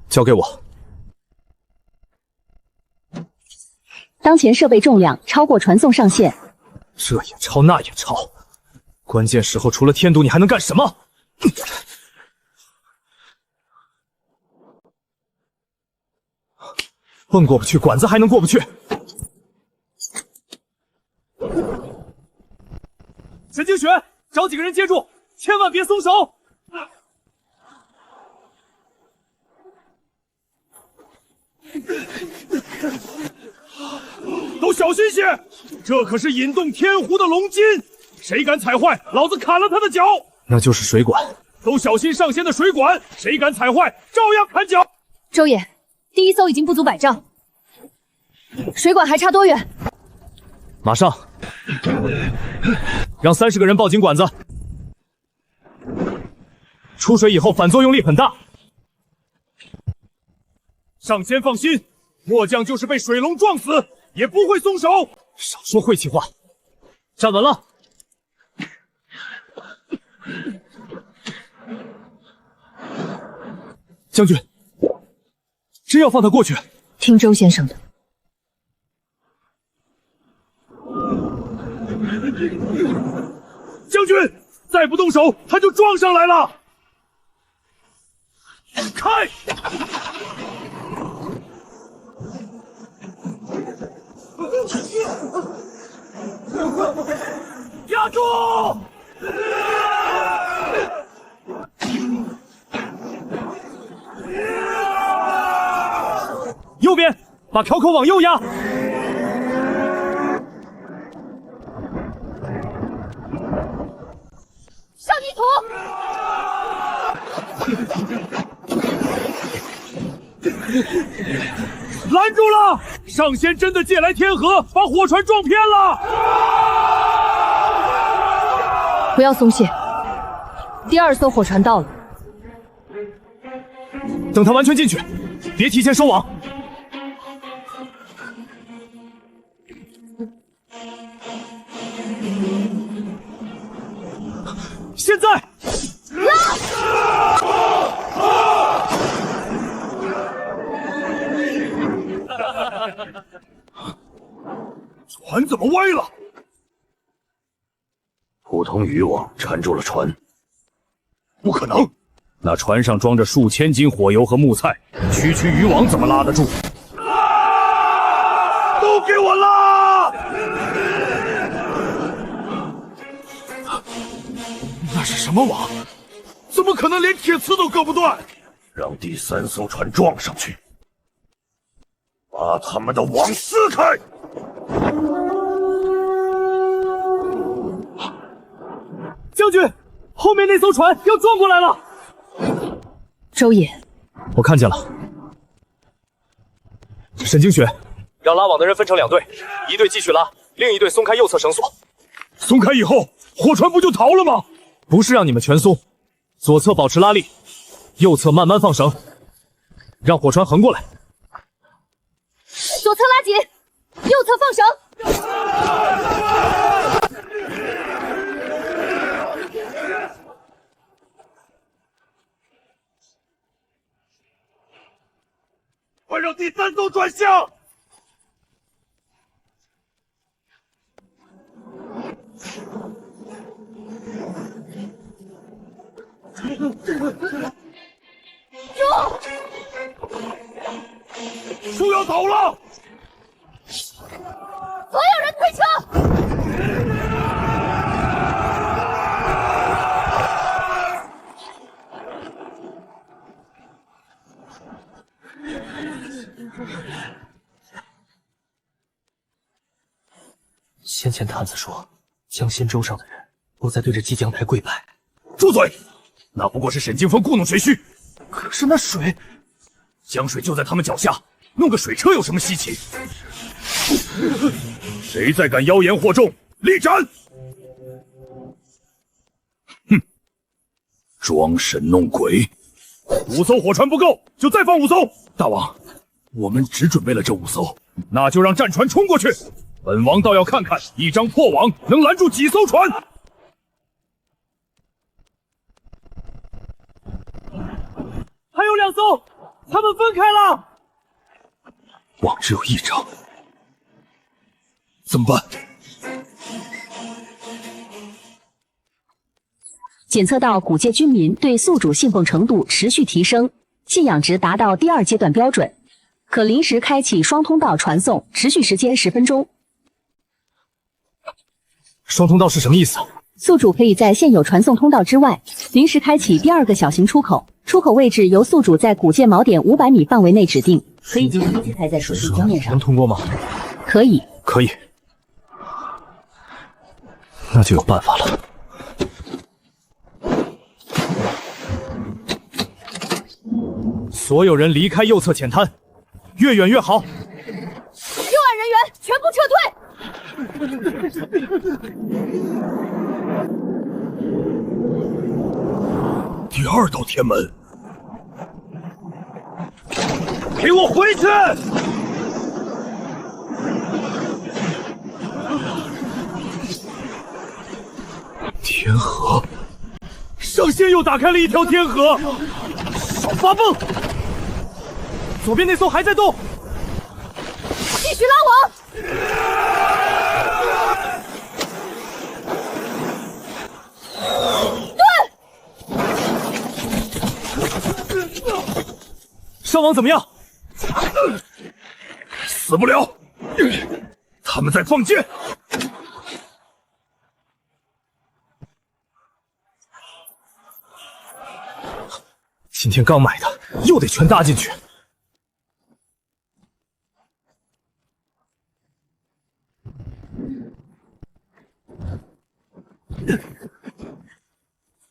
交给我。当前设备重量超过传送上限，这也超那也超，关键时候除了添堵你还能干什么？蹦过不去，管子还能过不去？沈经雪，找几个人接住，千万别松手！都小心些，这可是引动天湖的龙筋，谁敢踩坏，老子砍了他的脚！那就是水管，都小心上仙的水管，谁敢踩坏，照样砍脚！周爷，第1艘已经不足100丈，水管还差多远？马上，让30个人抱紧管子。出水以后反作用力很大。上仙放心，末将就是被水龙撞死，也不会松手。少说晦气话，站稳了。将军，真要放他过去？听周先生的。将军，再不动手，他就撞上来了。开！压住！右边，把条口往右压。上泥土！拦住了！上仙真的借来天河，把火船撞偏了！不要松懈，第2艘火船到了。等他完全进去，别提前收网。现在！船怎么歪了？普通渔网缠住了船，不可能！那船上装着数千斤火油和木材，区区渔网怎么拉得住？都给我拉！那是什么网？怎么可能连铁丝都割不断？让第3艘船撞上去，把他们的网撕开。将军，后面那艘船要撞过来了。周野，我看见了。沈清雪，让拉网的人分成2队，一队继续拉，另一队松开右侧绳索。松开以后，火船不就逃了吗？不是让你们全松，左侧保持拉力，右侧慢慢放绳，让火船横过来。左侧拉紧，右侧放绳。快让第3艘转向！树要倒了！所有人推车！先前探子说，江心洲上的人都在对着祭江台跪拜。住嘴！那不过是沈清风故弄玄虚。可是那水，江水就在他们脚下，弄个水车有什么稀奇？谁再敢妖言惑众，立斩！哼，装神弄鬼！5艘火船不够，就再放5艘。大王，我们只准备了这5艘，那就让战船冲过去。本王倒要看看，一张破网能拦住几艘船。还有2艘，他们分开了。网只有1张，怎么办？检测到古界军民对宿主信奉程度持续提升，信仰值达到第2阶段标准，可临时开启双通道传送，持续时间10分钟。双通道是什么意思？宿主可以在现有传送通道之外，临时开启第2个小型出口，出口位置由宿主在古界锚点500米范围内指定，可以将飞机开在水地江面上。能通过吗？可以。可以。那就有办法了。所有人离开右侧浅滩，越远越好。右岸人员全部撤退。第2道天门，给我回去！天河，上仙又打开了一条天河。少发蹦！左边那艘还在动，继续拉网。伤亡怎么样？死不了。他们在放箭。今天刚买的，又得全搭进去。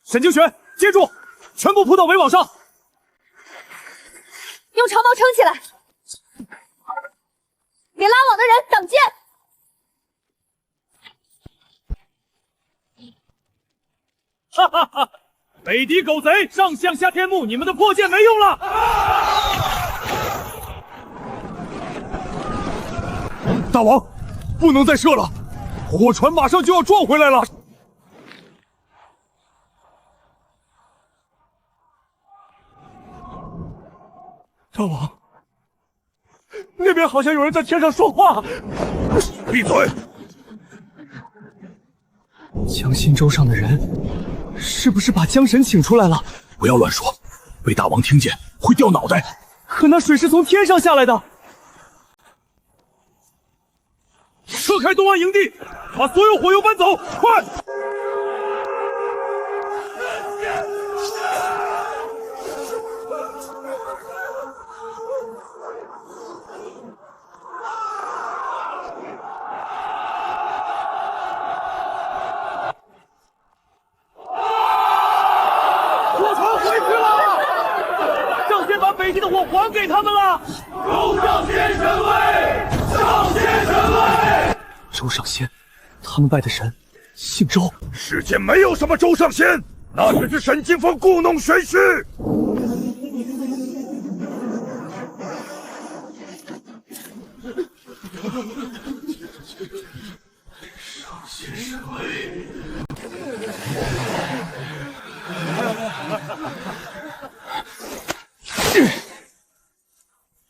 沈清玄，接住！全部扑到围网上，用长矛撑起来，给拉网的人挡箭。哈哈哈！北狄狗贼，上向下天幕，你们的破箭没用了。大王，不能再射了，火船马上就要撞回来了。大王，那边好像有人在天上说话。闭嘴！江心洲上的人，是不是把江神请出来了？不要乱说，被大王听见会掉脑袋。可那水是从天上下来的。撤开东岸营地，把所有火油搬走，快！北地的火还给他们了。周上仙神威，上仙神威！周上仙，他们拜的神姓周。世间没有什么周上仙，那只是沈金凤故弄玄虚。上仙神威。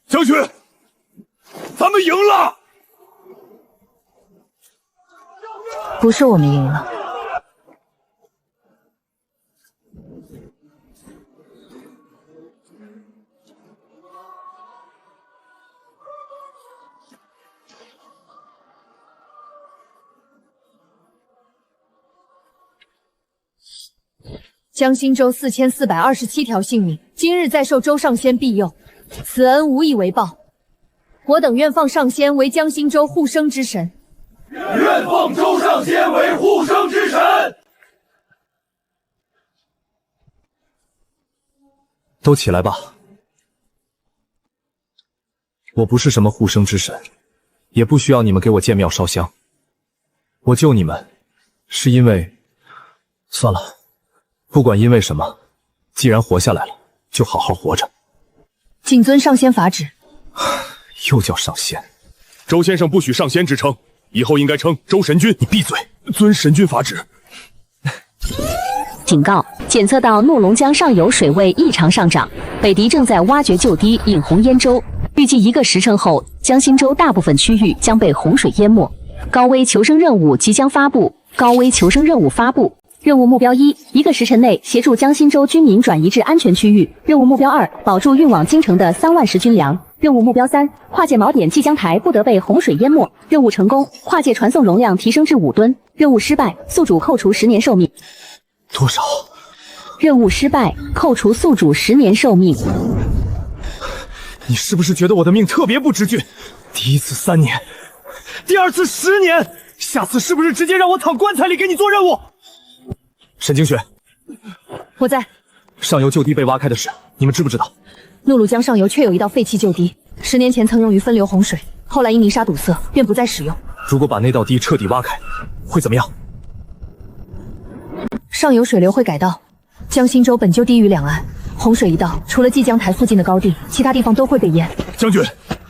将军，咱们赢了！不是我们赢了，江心州4427条性命，今日再受周上仙庇佑，此恩无以为报。我等愿放上仙为江心州护生之神。愿奉周上仙为护生之神。都起来吧。我不是什么护生之神，也不需要你们给我建庙烧香。我救你们，是因为……算了，不管因为什么，既然活下来了，就好好活着。谨遵上仙法旨。又叫上仙，周先生不许上仙之称，以后应该称周神君。你闭嘴，遵神君法旨。警告：检测到怒龙江上游水位异常上涨，北敌正在挖掘旧堤引洪淹州，预计1个时辰后，江心州大部分区域将被洪水淹没。高危求生任务即将发布，高危求生任务发布。任务目标1：1个时辰内协助江心州居民转移至安全区域。任务目标2：保住运往京城的3万石军粮。任务目标3：跨界锚点蓟江台不得被洪水淹没。任务成功，跨界传送容量提升至5吨。任务失败，宿主扣除10年寿命。多少？任务失败，扣除宿主10年寿命。你是不是觉得我的命特别不知俊？第一次3年，第二次10年，下次是不是直接让我躺棺材里给你做任务？沈清雪，我在。上游旧堤被挖开的事，你们知不知道？怒鲁江上游确有一道废弃旧堤，10年前曾用于分流洪水，后来因泥沙堵塞，便不再使用。如果把那道堤彻底挖开，会怎么样？上游水流会改道。江心州本就低于两岸，洪水一到，除了蓟江台附近的高地，其他地方都会被淹。将军，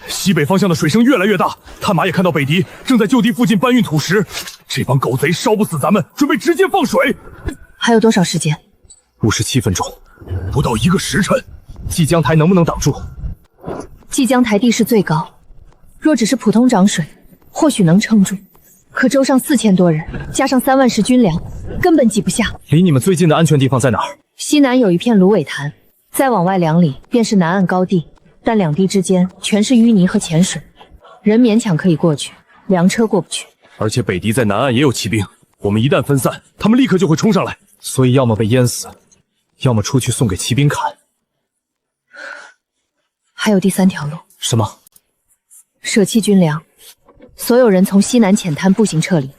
西北方向的水声越来越大，探马也看到北敌正在旧堤附近搬运土石，这帮狗贼烧不死咱们，准备直接放水。还有多少时间？57分钟，不到1个时辰。蓟江台能不能挡住？蓟江台地势最高，若只是普通涨水，或许能撑住。可州上4000多人，加上3万石军粮，根本挤不下。离你们最近的安全地方在哪儿？西南有一片芦苇潭，再往外2里便是南岸高地，但两地之间全是淤泥和浅水，人勉强可以过去，粮车过不去。而且北敌在南岸也有骑兵，我们一旦分散，他们立刻就会冲上来，所以要么被淹死，要么出去送给骑兵砍。还有第3条路。什么？舍弃军粮，所有人从西南浅滩步行撤离，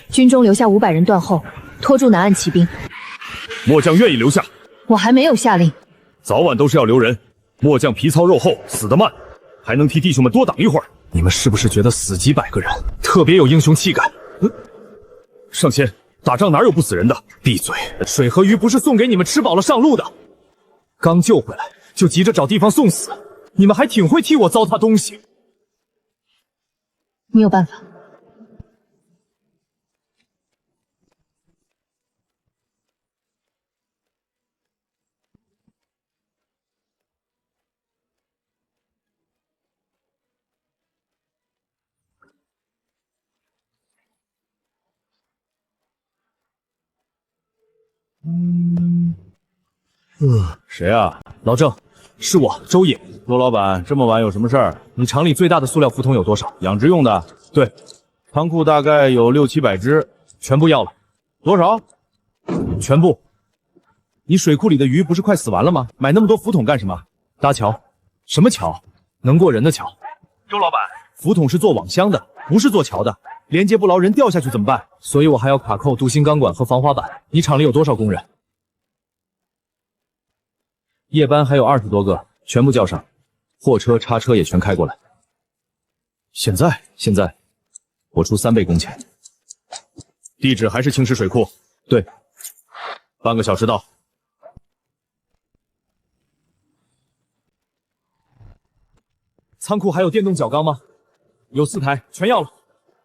军中留下500人断后，拖住南岸骑兵。末将愿意留下。我还没有下令。早晚都是要留人，末将皮糙肉厚，死得慢，还能替弟兄们多挡一会儿。你们是不是觉得死几百个人特别有英雄气概？上仙，打仗哪有不死人的？闭嘴！水和鱼不是送给你们吃饱了上路的，刚救回来就急着找地方送死，你们还挺会替我糟蹋东西。你有办法。谁啊？老郑，是我，周野。陆老板，这么晚有什么事儿？你厂里最大的塑料浮桶有多少？养殖用的。对，仓库大概有600-700只，全部要了。多少？全部。你水库里的鱼不是快死完了吗？买那么多浮桶干什么？搭桥。什么桥？能过人的桥。周老板，浮桶是做网箱的，不是做桥的，连接不牢，人掉下去怎么办？所以我还要卡扣镀锌钢管和防滑板。你厂里有多少工人？夜班还有20多个，全部叫上，货车、叉车也全开过来。现在，我出3倍工钱。地址还是青石水库？对，半个小时到。仓库还有电动角钢吗？有4台，全要了。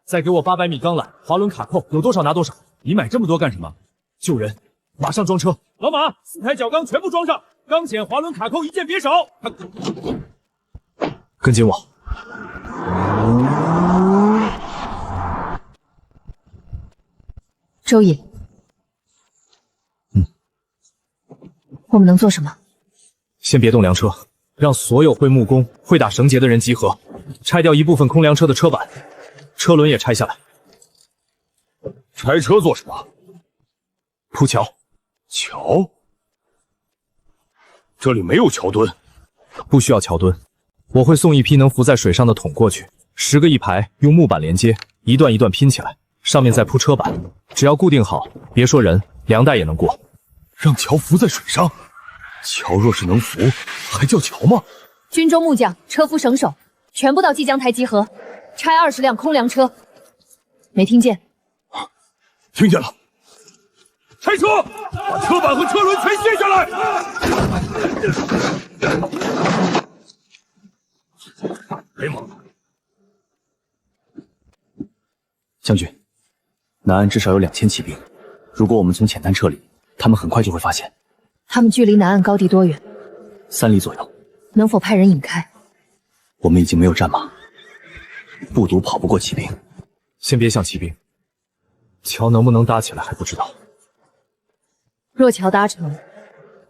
再给我800米钢缆、滑轮卡扣，有多少拿多少。你买这么多干什么？救人，马上装车。老马，4台角钢全部装上，钢钳、滑轮卡扣一件别少。跟紧我。周野，我们能做什么？先别动粮车，让所有会木工、会打绳结的人集合，拆掉一部分空粮车的车板，车轮也拆下来。拆车做什么？铺桥。桥？这里没有桥墩。不需要桥墩，我会送一批能浮在水上的桶过去，10个一排，用木板连接，一段一段拼起来，上面再铺车板，只要固定好，别说人，粮袋也能过。让桥浮在水上？桥若是能浮，还叫桥吗？军中木匠、车夫、绳手，全部到即江台集合，拆20辆空粮车。没听见？听见了。拆车，把车板和车轮全卸下来。黑马，将军，南岸至少有2000骑兵，如果我们从浅滩撤离，他们很快就会发现。他们距离南岸高地多远？3里左右。能否派人引开？我们已经没有战马，步卒跑不过骑兵。先别想骑兵，桥能不能搭起来还不知道。若桥搭成，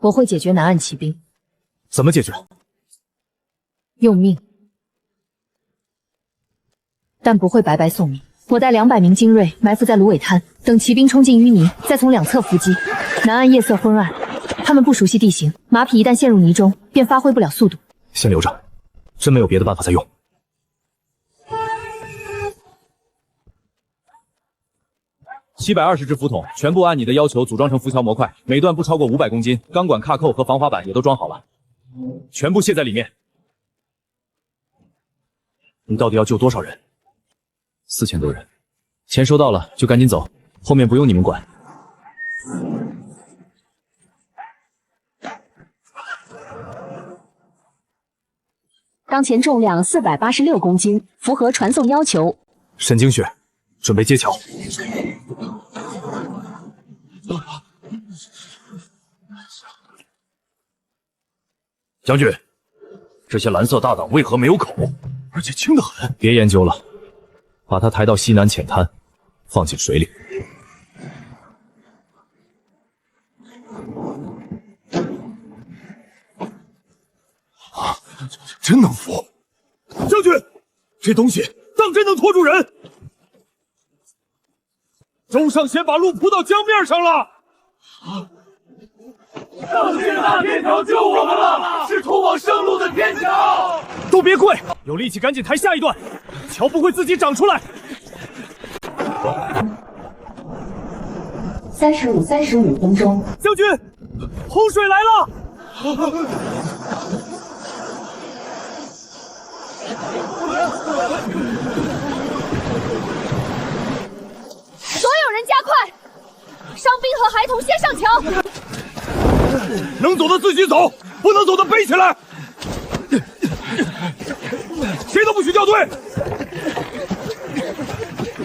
我会解决南岸骑兵。怎么解决？用命，但不会白白送命。我带200名精锐埋伏在芦苇滩，等骑兵冲进淤泥，再从2侧伏击。南岸夜色昏暗，他们不熟悉地形，马匹一旦陷入泥中，便发挥不了速度。先留着，真没有别的办法再用。720只浮筒，全部按你的要求组装成浮桥模块，每段不超过500公斤，钢管、卡扣和防滑板也都装好了，全部卸在里面。你到底要救多少人？4000多人，钱收到了就赶紧走，后面不用你们管。钢钳重量486公斤，符合传送要求。沈精雪，准备接桥。将军，这些蓝色大党为何没有口？而且轻得很。别研究了，把它抬到西南浅滩，放进水里。啊，真能浮！将军，这东西当真能拖住人！周尚贤把路铺到江面上了。上天大天桥救我们了，是通往生路的天桥。都别跪，有力气赶紧抬下一段，桥不会自己长出来。35分钟。将军，洪水来了！所有人加快，伤兵和孩童先上桥。能走的自己走，不能走的背起来。谁都不许掉队。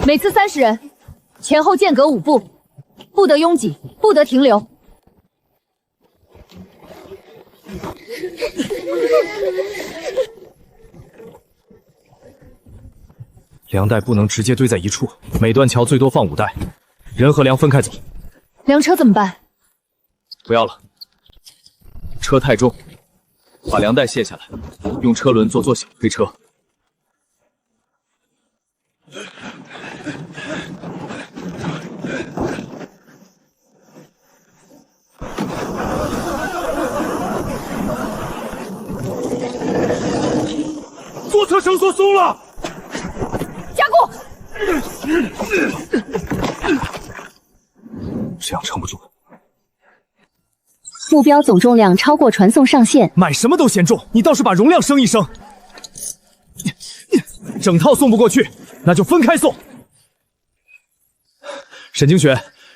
每次30人，前后间隔5步，不得拥挤，不得停留。粮袋不能直接堆在一处，每段桥最多放5袋，人和粮分开走。粮车怎么办？不要了，车太重，把粮袋卸下来，用车轮做小推车。左侧绳索松了，加固。这样撑不住。目标总重量超过传送上限。买什么都嫌重，你倒是把容量升一升。整套送不过去，那就分开送。沈清雪，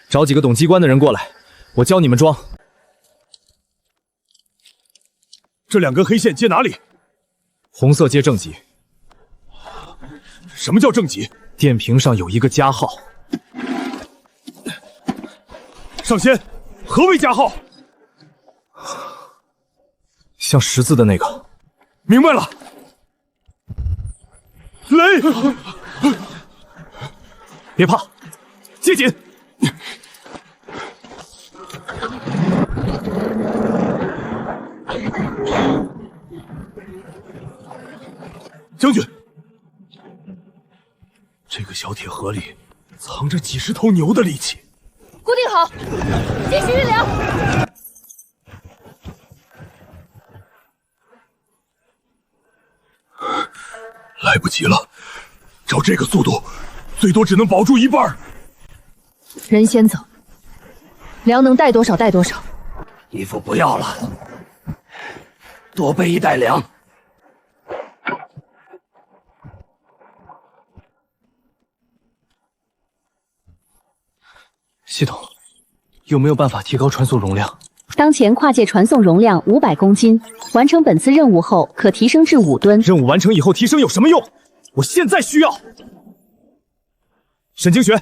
找几个懂机关的人过来，我教你们装。这2根黑线接哪里？红色接正极。什么叫正极？电瓶上有一个加号。上仙，何为加号？像十字的那个。明白了。雷，别怕，接紧。将军，这个小铁盒里藏着几十头牛的力气。固定好，进行运粮。来不及了，照这个速度，最多只能保住一半。人先走，粮能带多少带多少。衣服不要了，多备1袋粮。系统有没有办法提高传送容量？当前跨界传送容量500公斤，完成本次任务后可提升至5吨。任务完成以后提升有什么用？我现在需要。沈清雪，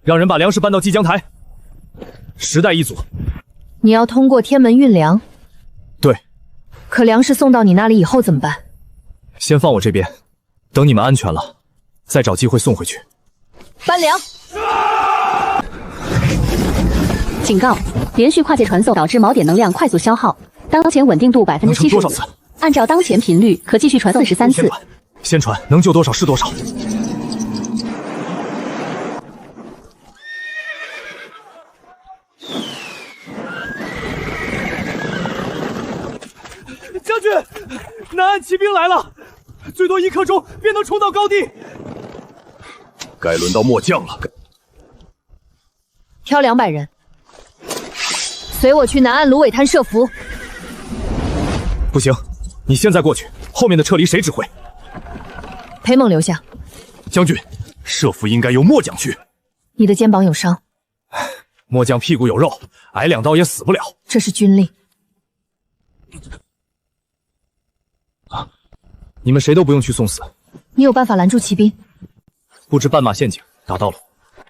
让人把粮食搬到蓟江台，10袋一组。你要通过天门运粮？对。可粮食送到你那里以后怎么办？先放我这边，等你们安全了，再找机会送回去。搬粮。警告：连续跨界传送导致锚点能量快速消耗，当前稳定度75%。能成多少次？按照当前频率，可继续传送13次。先传，能救多少是多少。将军，南岸骑兵来了，最多1刻钟便能冲到高地。该轮到末将了。挑200人，随我去南岸芦苇滩设伏。不行，你现在过去，后面的撤离谁指挥？裴猛留下。将军，设伏应该由末将去。你的肩膀有伤，末将屁股有肉，挨2刀也死不了。这是军令。你们谁都不用去送死。你有办法拦住骑兵？布置斑马陷阱，打到了。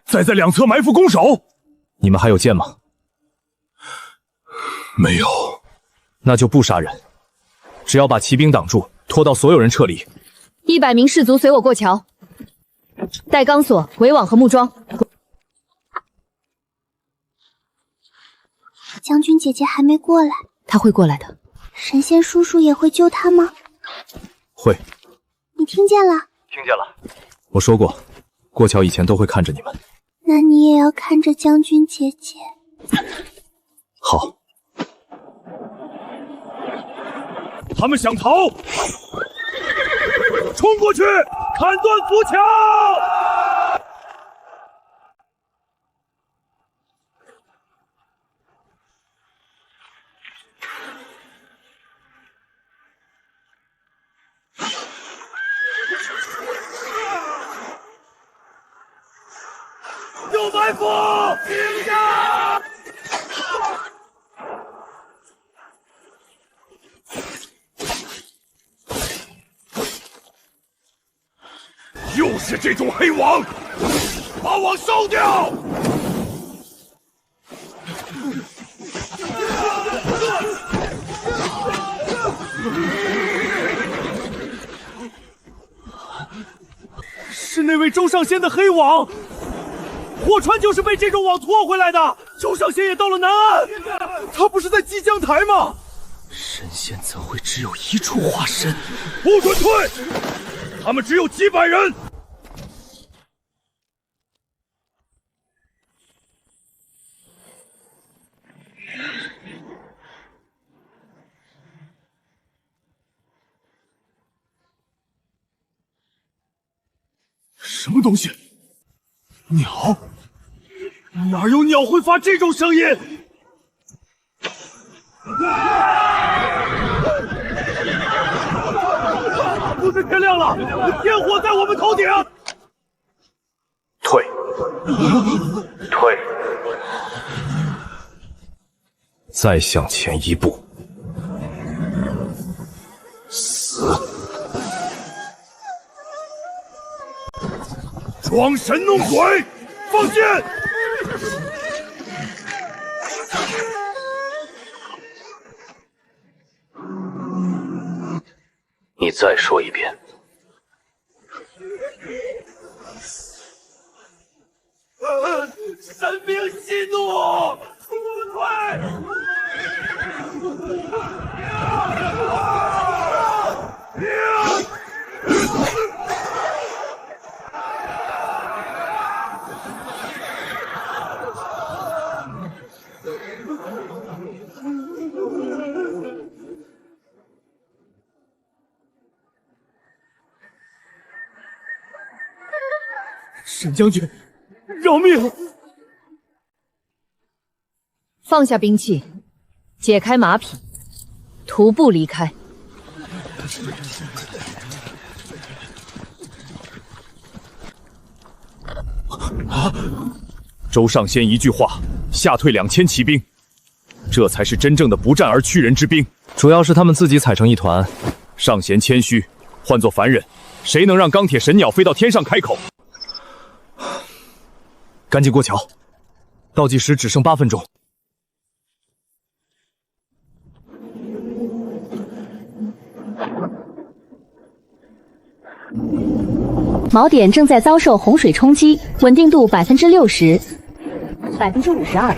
再在2侧埋伏攻守。你们还有剑吗？没有。那就不杀人，只要把骑兵挡住，拖到所有人撤离。100名士卒随我过桥，带钢索、围网和木桩。将军姐姐还没过来，他会过来的。神仙叔叔也会救他吗？会。你听见了？听见了。我说过，过桥以前都会看着你们。那你也要看着将军姐姐。好。他们想逃，冲过去，砍断浮桥！有埋伏！停下！又是这种黑网，把网烧掉！是那位周上仙的黑网，火川就是被这种网拖回来的。周上仙也到了南岸，他不是在蓟江台吗？神仙怎会只有一处化身？不准退！他们只有几百人。什么东西？鸟？哪有鸟会发这种声音？不是天亮了，天火在我们头顶。退，退，再向前一步，死！装神弄鬼，放箭！你再说一遍。神明息怒，退！沈将军，饶命！放下兵器，解开马匹，徒步离开。周上仙一句话，吓退2000骑兵，这才是真正的不战而屈人之兵。主要是他们自己踩成一团。上贤谦虚，换做凡人，谁能让钢铁神鸟飞到天上开口？赶紧过桥，倒计时只剩8分钟。锚点正在遭受洪水冲击，稳定度60%、52%、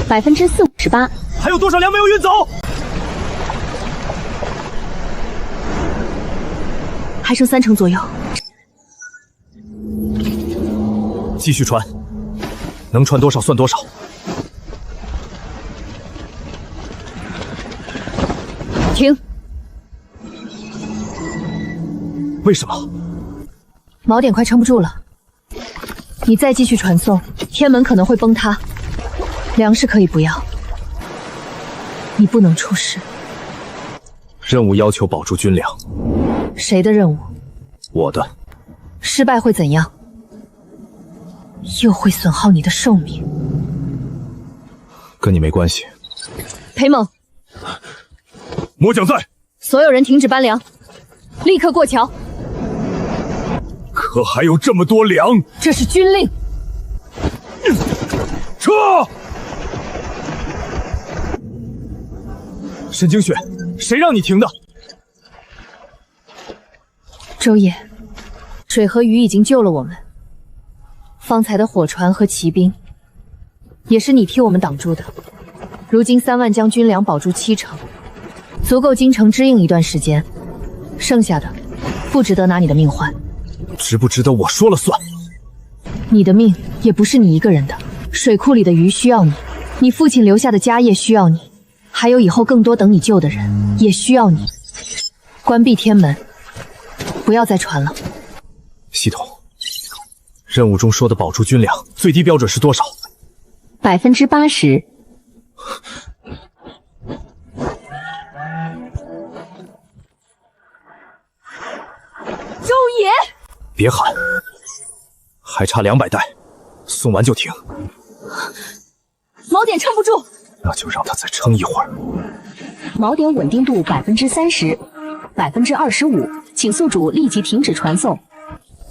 48%。还有多少粮没有运走？还剩30%左右。继续传，能传多少算多少。停！为什么？锚点快撑不住了，你再继续传送，天门可能会崩塌。粮食可以不要，你不能出事。任务要求保住军粮。谁的任务？我的。失败会怎样？又会损耗你的寿命。跟你没关系。裴猛，魔将在，所有人停止搬粮，立刻过桥。可还有这么多粮？这是军令。撤！沈清雪，谁让你停的？周野，水和鱼已经救了我们。方才的火船和骑兵，也是你替我们挡住的。如今3万将军粮保住70%，足够京城支应一段时间，剩下的不值得拿你的命换。值不值得我说了算？你的命也不是你一个人的，水库里的鱼需要你，你父亲留下的家业需要你，还有以后更多等你救的人也需要你。关闭天门，不要再传了。系统。任务中说的保住军粮最低标准是多少？80%。周野，别喊，还差200袋，送完就停。锚点撑不住，那就让他再撑一会儿。锚点稳定度30%、25%，请宿主立即停止传送。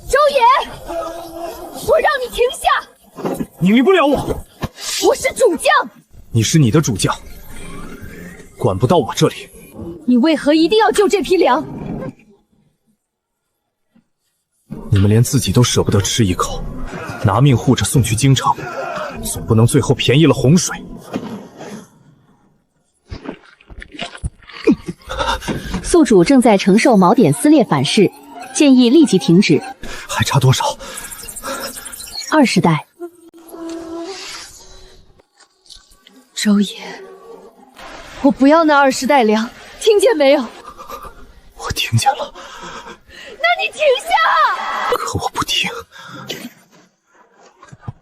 周野，我让你停下！你离不了我，我是主将。你是你的主将，管不到我这里。你为何一定要救这批粮？你们连自己都舍不得吃一口，拿命护着送去京城，总不能最后便宜了洪水。宿主正在承受锚点撕裂反噬，建议立即停止。还差多少？20袋。周野，我不要那20袋粮，听见没有？我听见了。那你停下！可我不听。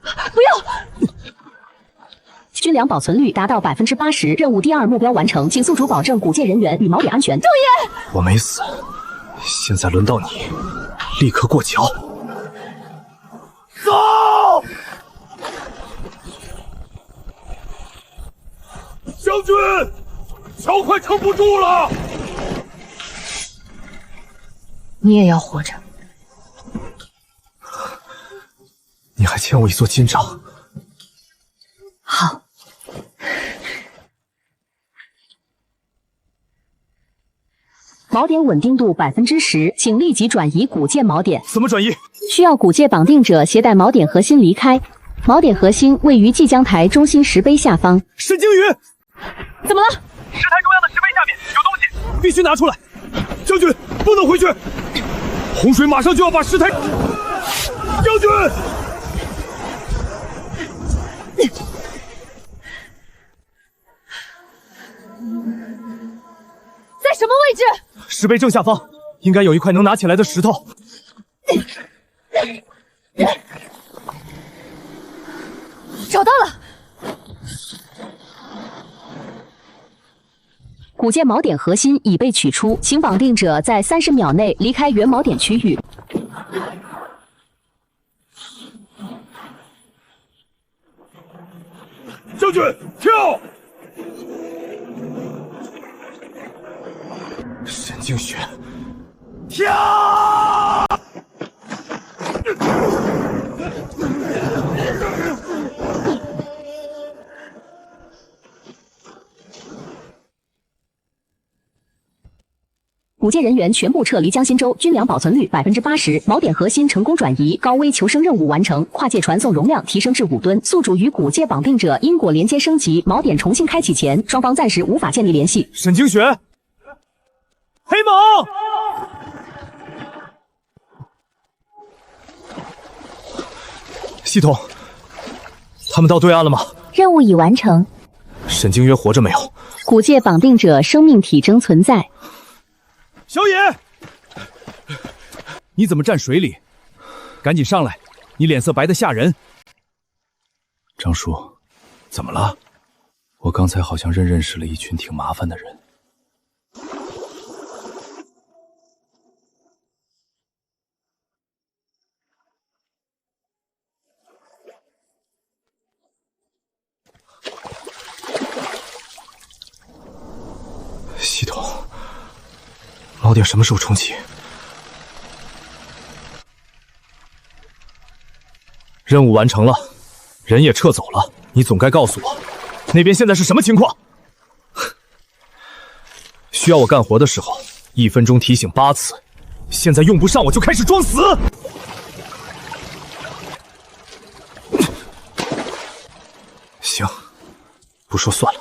不要！军粮保存率达到80%，任务第2目标完成，请宿主保证古界人员与锚点安全。周爷，我没死，现在轮到你，立刻过桥。走！将军，桥快撑不住了！你也要活着。你还欠我一座金章。好。锚点稳定度10%，请立即转移古界锚点。怎么转移？需要古界绑定者携带锚点核心离开。锚点核心位于祭江台中心石碑下方。沈鲸鱼，怎么了？石台中央的石碑下面有东西，必须拿出来！将军，不能回去，洪水马上就要把石台。将军，在什么位置？石碑正下方，应该有一块能拿起来的石头。找到了。古界锚点核心已被取出，请绑定者在30秒内离开原锚点区域。将军，跳！沈静雪，跳！古界人员全部撤离江心洲，军粮保存率80%，锚点核心成功转移，高危求生任务完成，跨界传送容量提升至5吨。宿主与古界绑定者因果连接升级，锚点重新开启前，双方暂时无法建立联系。沈静雪，黑蟒，系统，他们到对岸了吗？任务已完成。沈静约活着没有？古界绑定者生命体征存在。小野，你怎么站水里？赶紧上来！你脸色白得吓人。张叔，怎么了？我刚才好像认识了一群挺麻烦的人。系统，锚点什么时候重启？任务完成了，人也撤走了，你总该告诉我，那边现在是什么情况？需要我干活的时候，1分钟提醒8次，现在用不上我就开始装死。行，不说算了。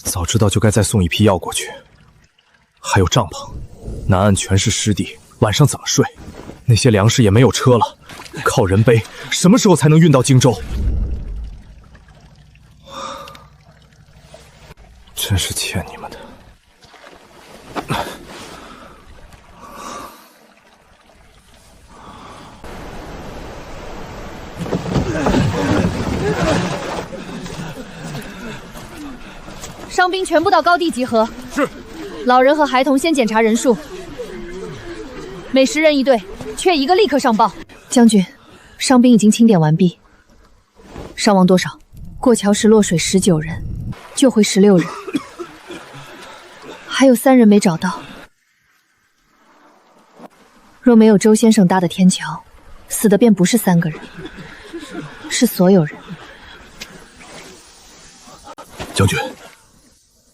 早知道就该再送一批药过去。还有帐篷，南岸全是湿地，晚上怎么睡？那些粮食也没有车了，靠人背，什么时候才能运到荆州？真是欠你们的。伤兵全部到高地集合。是。老人和孩童先检查人数，每10人一队，缺1个立刻上报。将军，伤兵已经清点完毕。伤亡多少？过桥时落水19人，救回16人，还有3人没找到。若没有周先生搭的天桥，死的便不是3个人，是所有人。将军，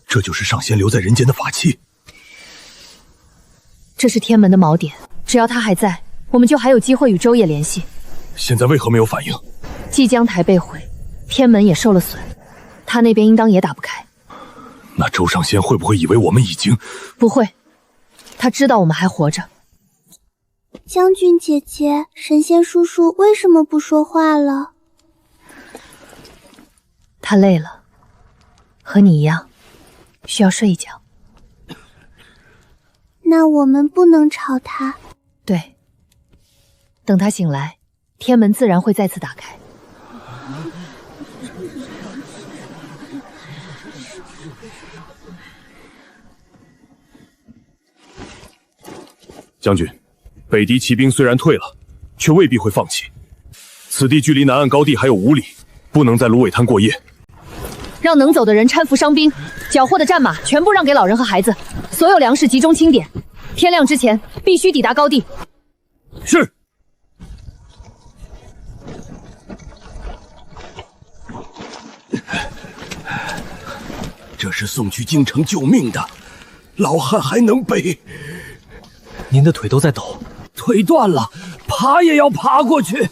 这就是上仙留在人间的法器。这是天门的锚点，只要他还在，我们就还有机会与周野联系。现在为何没有反应？祭江台被毁，天门也受了损，他那边应当也打不开。那周上仙会不会以为我们已经……不会，他知道我们还活着。将军姐姐，神仙叔叔为什么不说话了？他累了，和你一样，需要睡一觉。那我们不能吵他。对，等他醒来，天门自然会再次打开。将军，北狄骑兵虽然退了，却未必会放弃。此地距离南岸高地还有5里，不能在芦苇滩过夜。让能走的人搀扶伤兵，缴获的战马全部让给老人和孩子，所有粮食集中清点。天亮之前必须抵达高地。是。这是送去京城救命的，老汉还能背。您的腿都在抖，腿断了，爬也要爬过去。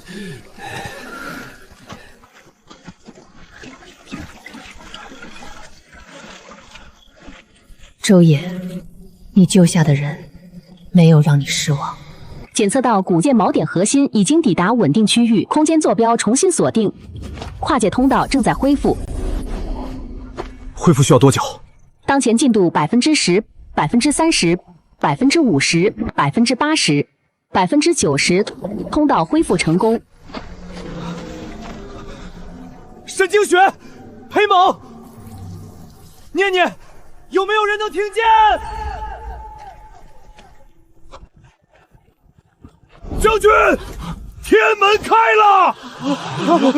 周野，你救下的人没有让你失望。检测到古剑锚点核心已经抵达稳定区域，空间坐标重新锁定，跨界通道正在恢复。恢复需要多久？当前进度10%、30%、50%、80%、90%，通道恢复成功。沈清雪，裴猛，念念，有没有人能听见？将军，天门开了，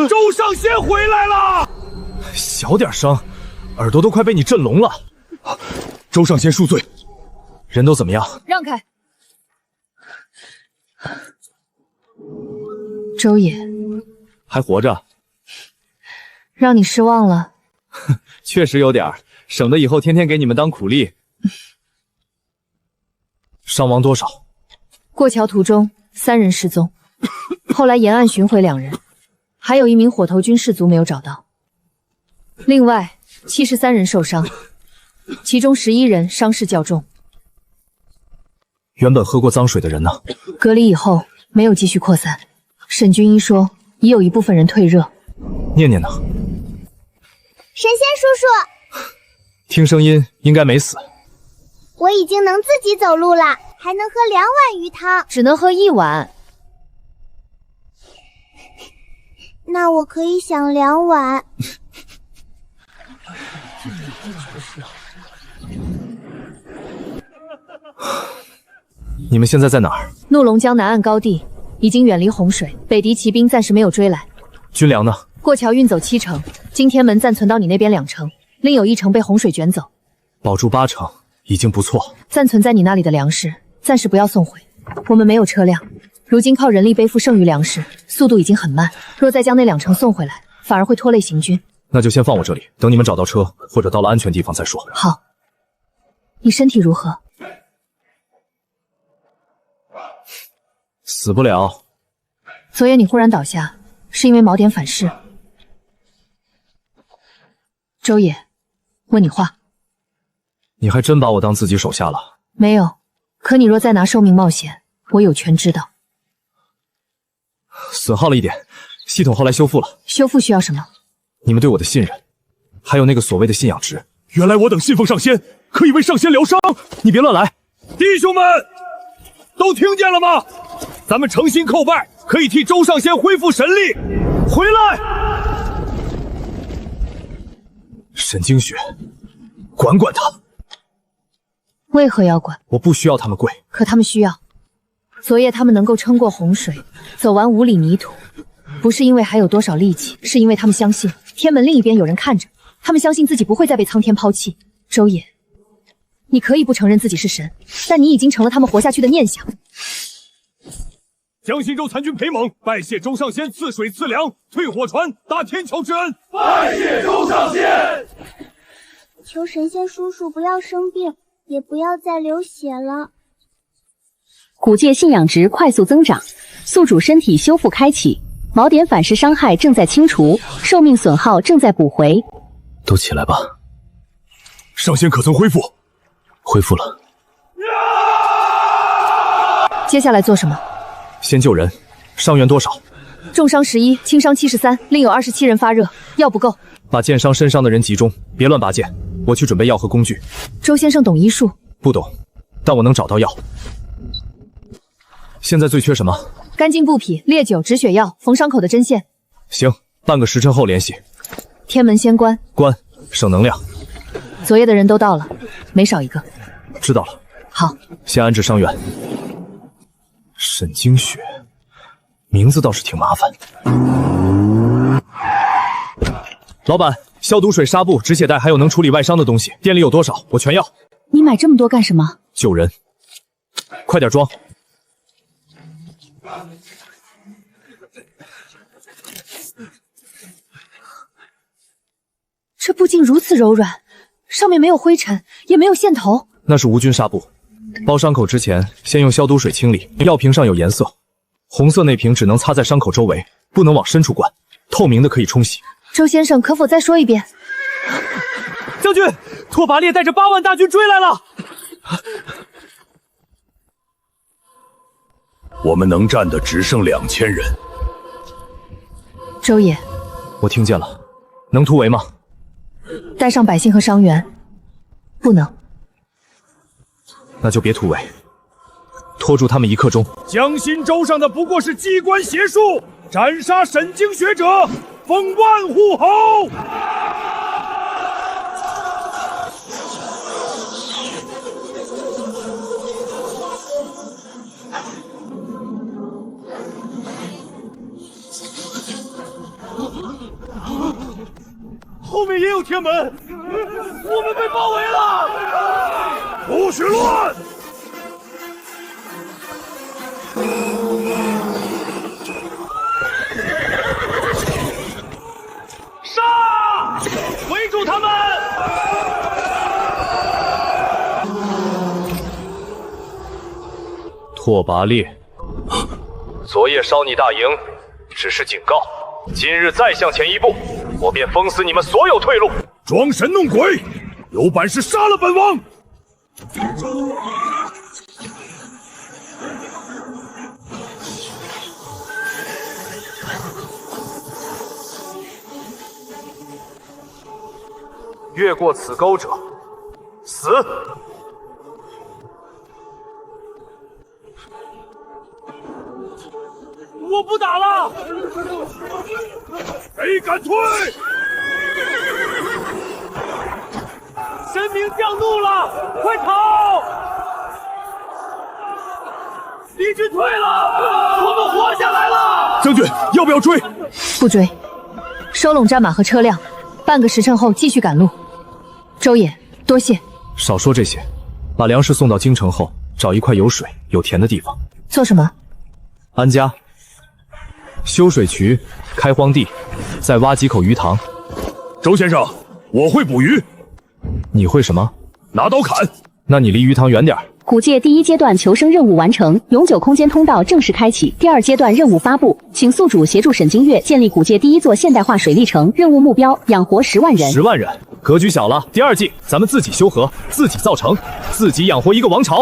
周上仙回来了。小点声，耳朵都快被你震聋了。周上仙恕罪，人都怎么样？让开。周野还活着？让你失望了。确实有点，省得以后天天给你们当苦力。伤亡多少？过桥途中3人失踪，后来沿岸寻回2人，还有1名火头军士卒没有找到。另外73人受伤，其中11人伤势较重。原本喝过脏水的人呢？隔离以后没有继续扩散。沈军医说，已有一部分人退热。念念呢？神仙叔叔，听声音应该没死。我已经能自己走路了，还能喝2碗鱼汤。只能喝1碗。那我可以想2碗。你们现在在哪儿？怒龙江南岸高地，已经远离洪水，北狄骑兵暂时没有追来。军粮呢？过桥运走7成，经天门暂存到你那边2成，另有1成被洪水卷走。保住8成已经不错。暂存在你那里的粮食，暂时不要送回。我们没有车辆，如今靠人力背负剩余粮食，速度已经很慢。若再将那2成送回来，反而会拖累行军。那就先放我这里，等你们找到车或者到了安全地方再说。好。你身体如何？死不了。昨夜你忽然倒下，是因为锚点反噬。周野，问你话。你还真把我当自己手下了？没有，可你若再拿寿命冒险，我有权知道。损耗了一点，系统后来修复了。修复需要什么？你们对我的信任，还有那个所谓的信仰值。原来我等信奉上仙，可以为上仙疗伤。你别乱来！弟兄们，都听见了吗？咱们诚心叩拜，可以替周上仙恢复神力。回来！沈清雪，管管他。为何要管？我不需要他们跪，可他们需要。昨夜他们能够撑过洪水，走完5里泥土，不是因为还有多少力气，是因为他们相信天门另一边有人看着，他们相信自己不会再被苍天抛弃。周野，你可以不承认自己是神，但你已经成了他们活下去的念想。江心州残军裴猛拜谢周上仙赐水赐粮，退火船，答天桥之恩。拜谢周上仙！求神仙叔叔不要生病，也不要再流血了。古界信仰值快速增长，宿主身体修复开启，锚点反噬伤害正在清除，寿命损耗正在补回。都起来吧。上仙可曾恢复？恢复了。接下来做什么？先救人，伤员多少？重伤11，轻伤73，另有27人发热，药不够。把箭伤身上的人集中，别乱拔剑。我去准备药和工具。周先生懂医术？不懂，但我能找到药。现在最缺什么？干净布匹、烈酒、止血药、缝伤口的针线。行，半个时辰后联系。天门先关。关，省能量。昨夜的人都到了，没少一个。知道了。好，先安置伤员。沈精雪，名字倒是挺麻烦。老板，消毒水、纱布、止血带，还有能处理外伤的东西，店里有多少？我全要。你买这么多干什么？救人，快点装。这布竟如此柔软，上面没有灰尘，也没有线头。那是无菌纱布，包伤口之前先用消毒水清理。药瓶上有颜色，红色那瓶只能擦在伤口周围，不能往深处灌，透明的可以冲洗。周先生，可否再说一遍？将军，拓跋烈带着8万大军追来了。我们能战的只剩2000人。周爷，我听见了，能突围吗？带上百姓和伤员，不能。那就别突围，拖住他们1刻钟。江心州上的不过是机关邪术，斩杀沈经学者，封万户侯。后面也有天门，我们被包围了！不许乱！杀！围住他们！拓跋烈，昨夜烧你大营，只是警告。今日再向前一步，我便封死你们所有退路！装神弄鬼，有本事杀了本王！越过此沟者，死！我不打了！谁敢退？神明降怒了，快逃！敌军退了，我们活下来了！将军，要不要追？不追，收拢战马和车辆，半个时辰后继续赶路。周爷，多谢。少说这些，把粮食送到京城后，找一块有水有田的地方。做什么？安家。修水渠，开荒地，再挖几口鱼塘。周先生，我会捕鱼。你会什么？拿刀砍。那你离鱼塘远点。古界第1阶段求生任务完成，永久空间通道正式开启。第2阶段任务发布，请宿主协助沈经月建立古界第1座现代化水利城。任务目标：养活10万人。10万人，格局小了。第2季，咱们自己修河，自己造城，自己养活一个王朝。